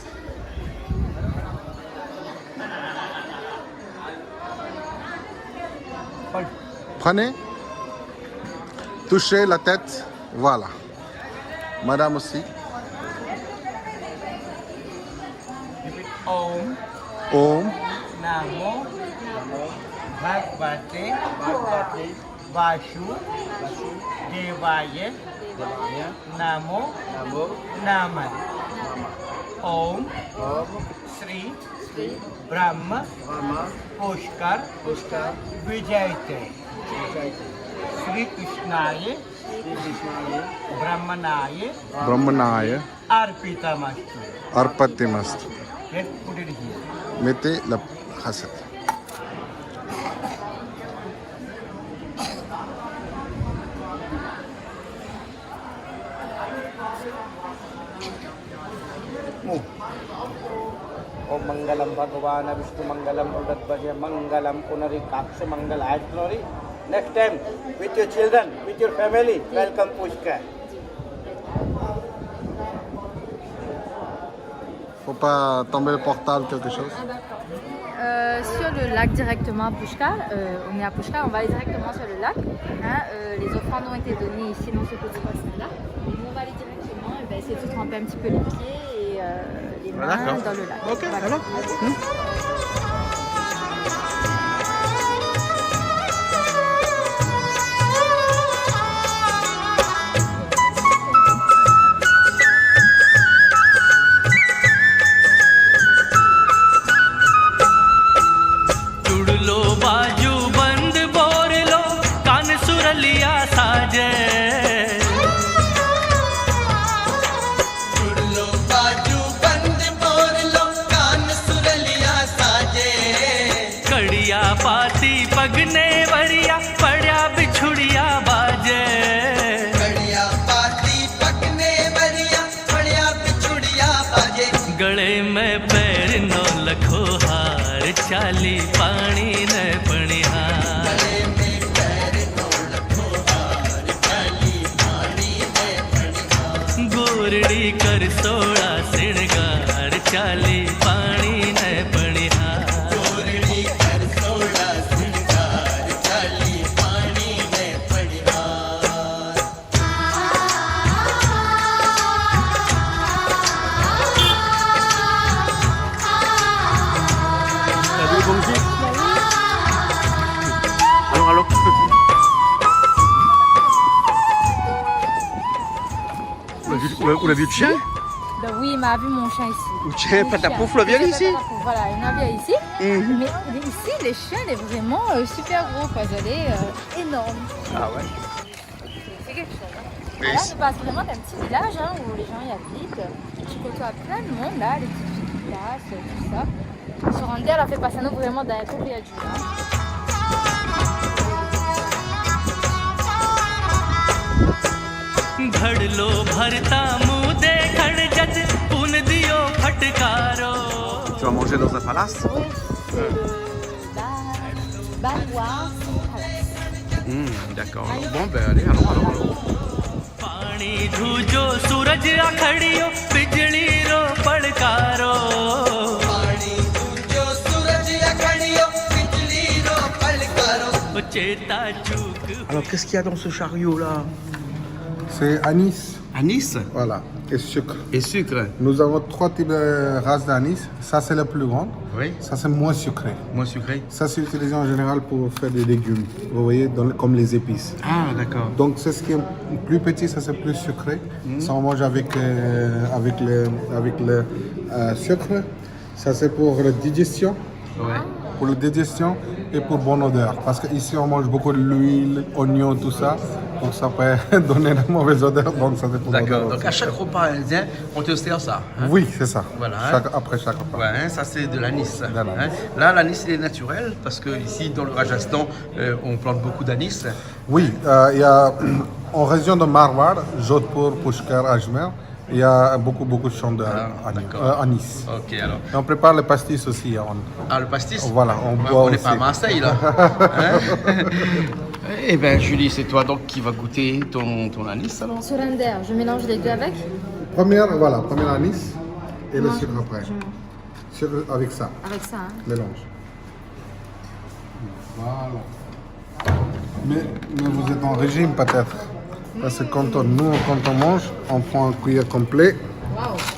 Prenez. Touchez la tête. Voilà. Madame aussi. Om Om. Namo Bhagavate Vasu Devaya Namo Naman Om Sri Brahma Pushkar Vijayate Sri Krishnaya Brahmanaya. Arpitamastu. Arpatimastu. Let's put it here. Mettez la chasset. Om Mangalam Bhagavana Vishnu Mangalam Udadvaja Mangalam Punari Kaksha Mangala Ajnori. Next time, with your children, with your family, welcome Pushkar. Faut pas tomber le portable, quelque chose. Sur le lac directement à Pushkar, on est à Pushkar, on va aller directement sur le lac. Les offrandes ont été données ici dans ce petit bassin-là. Nous on va aller directement et essayer de se tremper un petit peu les pieds et les mains dans le lac. Ok, Voilà. alors पाती पगने वरिया पड़ा बिछुड़िया बाजे बढ़िया पाती पगने वरिया पड़ा बिछुड़िया बाजे गले में पैर नो लखो हार चाली पानी न पणिहार गले में पैर नो लखो हार चाली पानी ने पणिहार गोरड़ी कर सोड़ा सिणगार चाली पानी न पणिहार गोरड़ी कर सोड़ा सिंगार चाली पानी ने पणिहार T'as vu le bon petit Alors on a vu le chien Ben oui, il m'a vu mon chien ici. Le chien Patapouf, la vient ici Voilà, il en vient ici. Mais ici, les chiens, elle est vraiment super gros. Quoi. Elle est énorme. Ah ouais. C'est quelque chose. Là, on passe vraiment d'un petit village hein, où les gens y habitent. Tu côtoies plein de monde là, les petites filles qui passent, tout ça. Surrender, elle a fait passando vraiment d'un tout viaggio. घड़लो भरता मुँह देखड़ जज पुन दियो फटकारो. Tu vas manger dans un palace? Oui, c'est le Balois Palace. D'accord. Bon, ben allez, allons. पानी धूजो सूरज अखड़ियो बिजली रो पड़कारो. पानी दूजो सूरज अखड़ियो बिजली रो पलकारो. चेता चूक. Alors, qu'est-ce qu'il y a dans ce chariot là? C'est anis, Anis voilà, et sucre. et sucre. Nous avons 3 types de races d'anis. Ça, c'est la plus grande. Oui. Ça, c'est moins sucré. Moins sucré. Ça, c'est utilisé en général pour faire des légumes. Vous voyez, comme les épices. Ah, d'accord. Donc, c'est ce qui est plus petit, ça, c'est plus sucré. Ça, on mange avec le sucre. Ça, c'est pour la digestion. Ouais. Pour la digestion et pour bonne odeur. Parce qu'ici, on mange beaucoup de l'huile, oignons, tout ça. Donc, ça peut donner de mauvaises odeurs. Donc, ça, c'est pour D'accord. l'odeur. Donc, à chaque repas indien, on te sert ça. Hein? Oui, c'est ça. Voilà. Après chaque repas. Ouais, hein, ça c'est de l'anis. l'anis. Hein. Là, l'anis il est naturel parce que ici dans le Rajasthan, on plante beaucoup d'anis. Oui, il y a en région de Marwar, Jodhpur, Pushkar, Ajmer, il y a beaucoup de champs d'anis. Ok, alors. Et on prépare les pastis aussi. Ah, le pastis. Voilà, on boit On n'est aussi. pas à Marseille là. Hein. Eh bien, Julie, c'est toi donc qui va goûter ton anis alors. Surrender, je mélange les deux avec. Premier anis et le Moi, sucre après. je- Sucre avec ça, Avec ça, hein. mélange. Voilà. Mais vous êtes en régime peut-être. Parce que quand on mange, on prend un cuillère complet.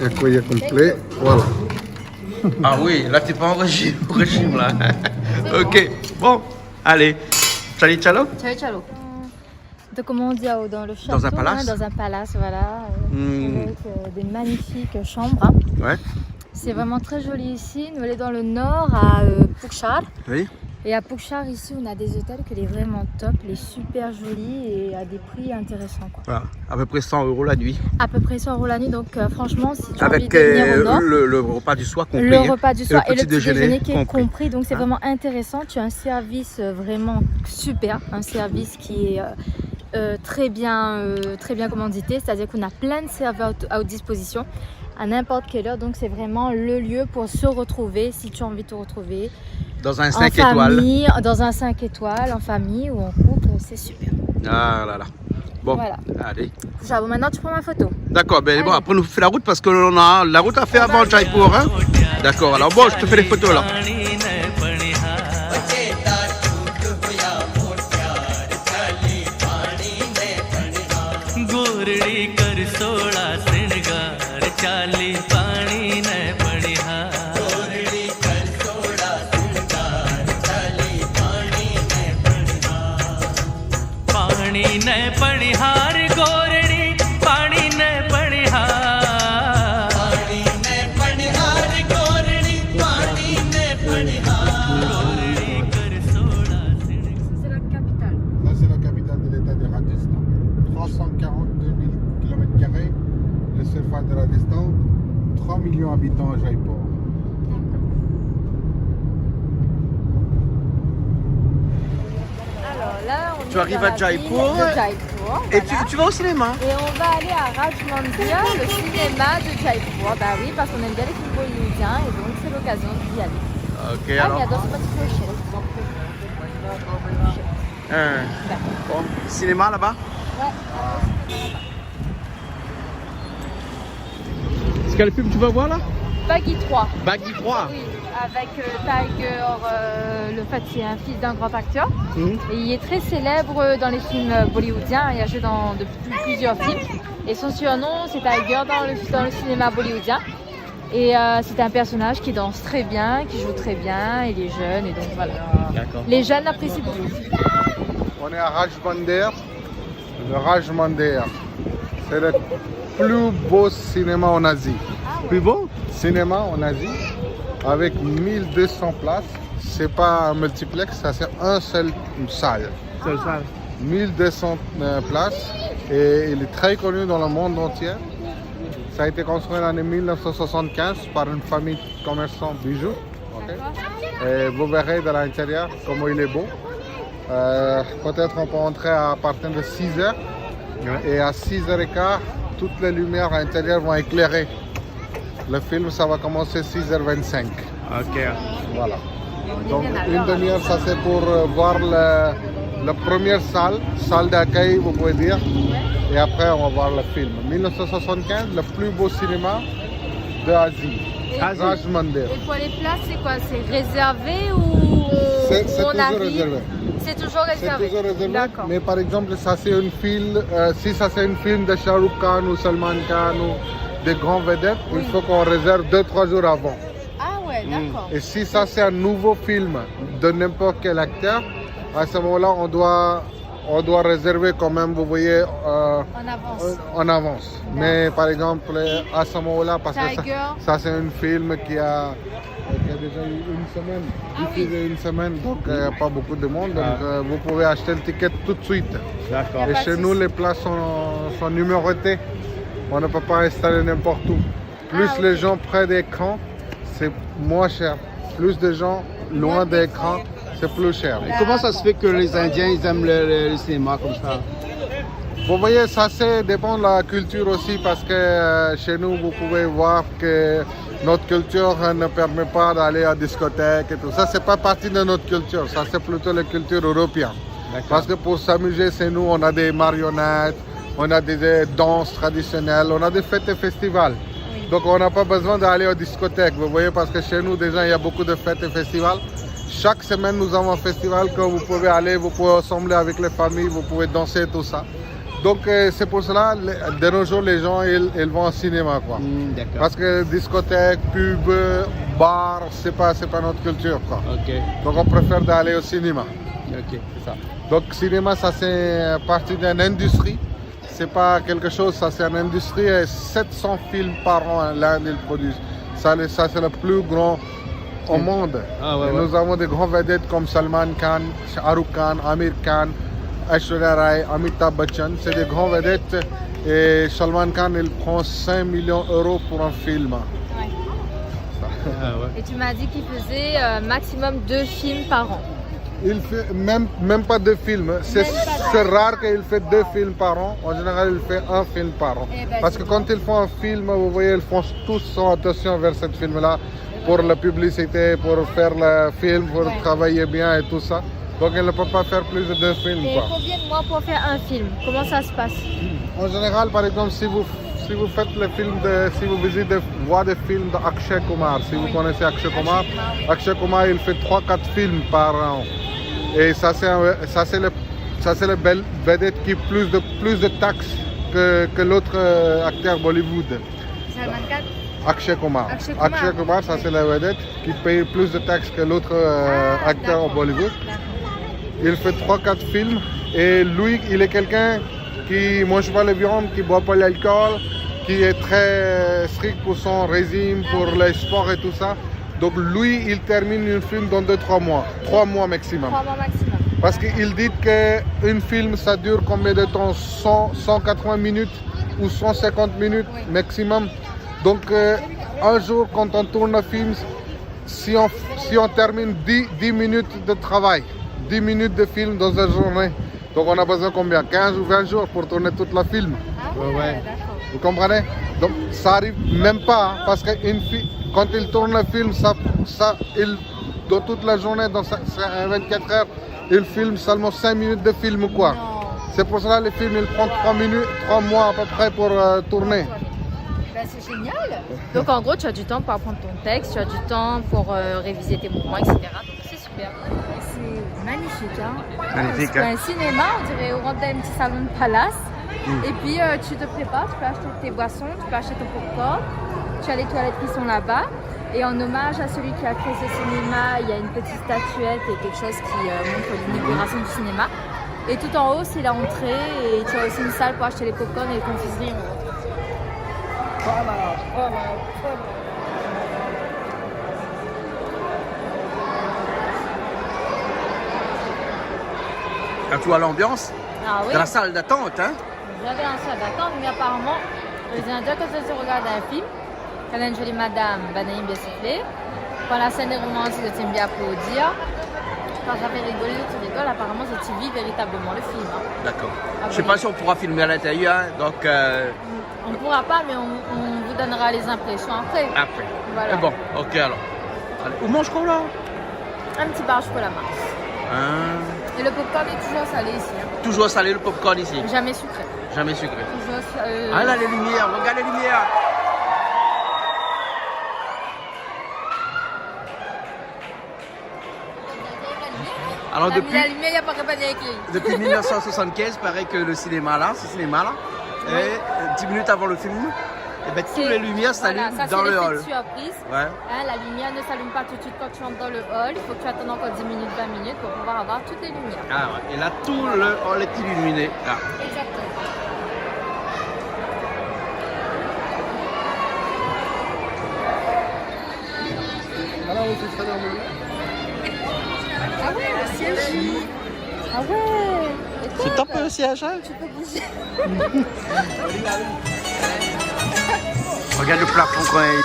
Un cuillère complet, voilà. Ah oui, là t'es pas en régime là. Ok, bon, allez. Chali chalo. Ciao, ciao. Donc, comme on dit dans le château, Dans un palace. dans un palace, voilà, avec des magnifiques chambres. hein. Ouais. C'est vraiment très joli ici. Nous, on est dans le nord, à Pukchar. Oui. Et à Pukchar, ici, on a des hôtels qui sont vraiment top, les super jolis et à des prix intéressants. Quoi. Voilà, à peu près 100 € la nuit. À peu près 100 € la nuit, donc franchement, si tu as envie Avec de venir au nord, le repas du soir complet. le hein. repas du soir et le petit déjeuner qui est compris. compris. Donc c'est Hein? vraiment intéressant. Tu as un service vraiment super, un service qui est très bien commandité. C'est-à-dire qu'on a plein de serveurs à votre disposition à n'importe quelle heure. Donc c'est vraiment le lieu pour se retrouver si tu as envie de te retrouver. Dans un En 5 étoiles. famille, dans un 5 étoiles, en famille ou en couple, c'est super. Ah là là. Bon, Voilà. allez. Bon, maintenant tu prends ma photo. D'accord, ben bon, Allez. après on fait la route parce que on a la route à faire avant Jaipur. Hein? D'accord, alors bon, je te fais les photos là. चेता चूक हुआ मोर प्यार चाली पानी ने पनिहार. गोरड़ी कर सोला श्रृंगार चाली पानी न पणिहार. गोरड़ी कर सोड़ा सिंगार चाली पानी ने पनिहार. पानी न पणिहार गोरड़ी पानी न पणिहार. पानी ने पनिहार गोरड़ी पानी ने पनिहार. गोरड़ी कर सोला श्रृंगार. C'est la capitale. Là, c'est la capitale de l'état de Rajasthan. 342 000 km², le surface de Rajasthan, 3 millions d'habitants à Jaipur. Alors là, on Tu est arrives dans à la Jaipur. ville de Jaipur. Et voilà. tu vas au cinéma? Et on va aller à Rajmandir, le cinéma de Jaipur. Bah oui, parce qu'on aime bien les films hollywoodiens et donc c'est l'occasion d'y aller. Ok, Ah, il y alors. a d'autres petits clochers. Bon, cinéma là-bas? C'est quel film tu vas voir là? Baggy 3. Baggy 3. Oui, avec Tiger, le fait c'est un fils d'un grand acteur. Mhm. Et il est très célèbre dans les films bollywoodiens. Il a joué dans plusieurs films. Et son surnom, c'est Tiger dans le cinéma bollywoodien. Et c'est un personnage qui danse très bien, qui joue très bien. Il est jeune et donc voilà. D'accord. Les jeunes apprécient beaucoup. On est à Rajmandir. Le Rajmandir, c'est le plus beau cinéma en Asie. Plus beau? Cinéma en Asie, avec 1200 places. C'est pas un multiplex, ça c'est un seul salle. Seule salle. 1200 places et il est très connu dans le monde entier. Ça a été construit en l'année 1975 par une famille de commerçants bijoux. Ok. Et vous verrez dans l'intérieur comment il est beau. Peut-être on peut entrer à partir de 6h. Et à 6h15, toutes les lumières à l'intérieur vont éclairer. Le film, ça va commencer 6h25. Ok. Voilà. Donc une demi-heure, ça c'est pour voir la première salle d'accueil, vous pouvez dire. Et après, on va voir le film. 1975, le plus beau cinéma d'Asie. Raj Mandir. Et pour les places, c'est quoi? C'est réservé ou C'est on toujours arrive? réservé. C'est toujours C'est réservé. toujours réservé. D'accord. Mais par exemple, ça c'est un film, si ça c'est un film de Shah Rukh Khan ou Salman Khan ou des grands vedettes, il faut qu'on réserve 2-3 jours avant. Ah ouais, d'accord. Et si ça c'est un nouveau film de n'importe quel acteur, à ce moment-là, on doit réserver quand même, vous voyez, En avance. en avance. Mais par exemple, à ce moment-là, parce que Tiger. ça c'est un film qui a déjà eu une semaine, diffusé une semaine, donc pas beaucoup de monde. Donc vous pouvez acheter le ticket tout de suite. D'accord. Et pas de chez nous, souci. les places sont numérotées. On ne peut pas installer n'importe où. Plus Ah, ok. les gens près d'écran, c'est moins cher. Plus de gens loin d'écran, c'est plus cher. Et comment ça se fait que les Indiens, ils aiment le cinéma comme ça? Vous voyez, ça dépend de la culture aussi parce que chez nous, vous pouvez voir que notre culture ne permet pas d'aller à discothèque et tout ça. C'est pas partie de notre culture. Ça, c'est plutôt la culture européenne. Parce que pour s'amuser, chez nous, on a des marionnettes, on a des danses traditionnelles, on a des fêtes et festivals. Donc, on n'a pas besoin d'aller aux discothèques. Vous voyez, parce que chez nous, déjà, il y a beaucoup de fêtes et festivals. Chaque semaine, nous avons un festival que vous pouvez aller, vous pouvez assembler avec les familles, vous pouvez danser, tout ça. Donc, c'est pour cela, de nos jours, les gens, ils vont au cinéma, quoi. D'accord. Parce que discothèque, pub, bar, c'est pas notre culture, quoi. Ok. Donc, on préfère d'aller au cinéma. Ok, c'est ça. Donc, cinéma, ça, c'est partie d'une industrie. C'est pas quelque chose, ça, c'est une industrie. Et 700 films par an, l'Inde, ils produisent. Ça, c'est le plus grand au monde. Ah, ouais, Et ouais. nous avons des grands vedettes comme Salman Khan, Shah Rukh Khan, Amir Khan, Aishwarya Rai, Amitabh Bachchan. C'est des grands vedettes. Et Salman Khan, il prend 5 millions d'euros pour un film. Ah, ouais. Et tu m'as dit qu'il faisait maximum 2 films par an. Il fait même pas 2 films. C'est rare qu'il fait 2 films par an. En général, il fait un film par an. Eh ben, Parce que quand ils font un film, vous voyez, ils font tous son attention vers ce film-là pour la publicité, pour faire le film, pour travailler bien et tout ça. Donc, il ne peut pas faire plus de 2 films, Et quoi. combien de mois pour faire un film? Comment ça se passe? En général, par exemple, si vous faites le film si vous visitez voir des films d'Akshay Kumar, si vous connaissez Akshay Kumar, il fait 3-4 films par an. Et ça c'est le bel vedette qui a plus de taxes que l'autre acteur Bollywood. Salman Khan? Akshay Kumar. Akshay Kumar, ça c'est la vedette qui paye plus de taxes que l'autre acteur au Bollywood. Il fait 3-4 films et lui, il est quelqu'un qui ne mange pas la viande, qui ne boit pas l'alcool, qui est très strict pour son régime, pour les sports et tout ça. Donc lui, il termine un film dans 2-3 mois. 3 mois maximum. 3 mois maximum. Parce qu'il dit qu'un film, ça dure combien de temps? 180 minutes ou 150 minutes maximum. Donc un jour, quand on tourne un film, si on termine 10 minutes de travail, 10 minutes de film dans une journée, donc on a besoin de combien? 15 ou 20 jours pour tourner tout le film. Ah Ouais, ouais. d'accord. Vous comprenez? Donc ça arrive même pas, hein, parce que quand il tourne le film, dans toute la journée, dans 24 heures, il filme seulement 5 minutes de film, quoi. Non. C'est pour cela que le film, il prend 3 mois à peu près pour tourner. Ben, c'est génial. Donc en gros, tu as du temps pour apprendre ton texte, tu as du temps pour réviser tes mouvements, etc. Donc c'est super. C'est magnifique. Hein. Magnifique, C'est hein. un cinéma, on dirait on rentre dans un petit salon de palace. Et puis tu te prépares, tu peux acheter tes boissons, tu peux acheter ton popcorn. Tu as les toilettes qui sont là-bas. Et en hommage à celui qui a créé ce cinéma, il y a une petite statuette et quelque chose qui montre l'inauguration du cinéma. Et tout en haut, c'est l'entrée et tu as aussi une salle pour acheter les popcorn et les confiseries. Quand tu vois l'ambiance, Ah oui. Dans la salle d'attente, hein? J'avais un salle d'attente, mais apparemment, les Indiens, quand ils regardent un film, quand une jolie madame, ben, ils bien siffler. Quand la scène est romantique, ils bien applaudir. Quand ça fait rigoler, tu rigoles. Apparemment, c'est tu vis véritablement le film. Hein. D'accord. Ah, Je sais oui. pas si on pourra filmer à l'intérieur, hein, donc On ne pourra pas, mais on vous donnera les impressions après. après. Voilà. Mais bon, ok alors. Allez, où mange-t-on là? Un petit bar au chocolat mince. Hein? Et le popcorn est toujours salé ici. Hein. Toujours salé le popcorn ici, Jamais sucré. jamais sucré. Toujours, Ah là les lumières, regarde les lumières. Alors la lumière, il n'y a pas qu'à dire écrit. depuis 1975, paraît que le cinéma là, et 10 minutes avant le film, et ben, toutes les lumières s'allument Voilà, ça, dans c'est le l'effet hall. de surprise. Ouais. Hein, la lumière ne s'allume pas tout de suite quand tu entres dans le hall. Il faut que tu attendes encore 10 minutes, 20 minutes pour pouvoir avoir toutes les lumières. Ah ouais. Et là tout le hall est illuminé. Ah. Exactement. Alors, on s'est installé en milieu. Ah ouais, le siège. Ah ouais. Et toi, C'est top le siège, hein? tu peux bouger. Regarde le plafond quand même.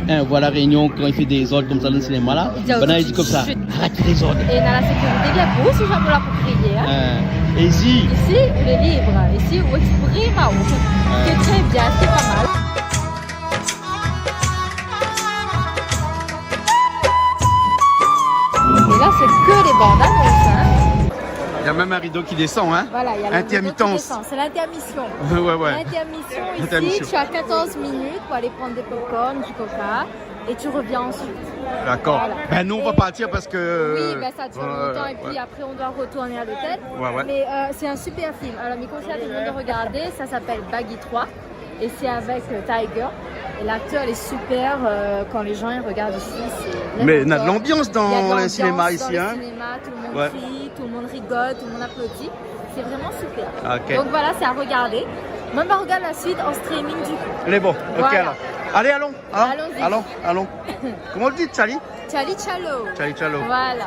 Hein, voilà Réunion quand il fait des ordres comme ça dans le cinéma là. Il dit, Maintenant il dit comme ça, chut. arrête les ordres. Et dans la sécurité, il y a beaucoup de gens là pour crier. Hein. Et ici, Ici, il est libre. Ici, où exprime, c'est très bien, c'est pas mal. Et là, c'est que les bandes annonces. Hein. il y a même un rideau qui descend, hein? Voilà, il y a Intermittence. c'est l'intermission. Ouais. L'intermission, ici, Intermission. tu as 14 minutes pour aller prendre des popcorn, du coca, et tu reviens ensuite. D'accord. Voilà. Ben nous on va partir parce que. Oui, ben, ça dure longtemps, et puis après, on doit retourner à l'hôtel. Ouais. Mais c'est un super film. Alors, mes conseils à tout le monde de regarder, ça s'appelle Baggy 3, et c'est avec Tiger. Et l'acteur est super quand les gens ils regardent ici. C'est Mais il y vraiment a de top. l'ambiance Il y a de dans le l'ambiance cinéma dans ici, le hein? cinéma, tout le monde Ouais. crie, tout le monde rigole, tout le monde applaudit. C'est vraiment super. Ok. Donc voilà, c'est à regarder. Même on regarde la suite en streaming du coup. Elle est bon, ok Voilà. alors. Allez, allons. Allons-y. Allons. Comment on le dit, Charlie? Charlie Chalo. Charlie Chalo. Voilà.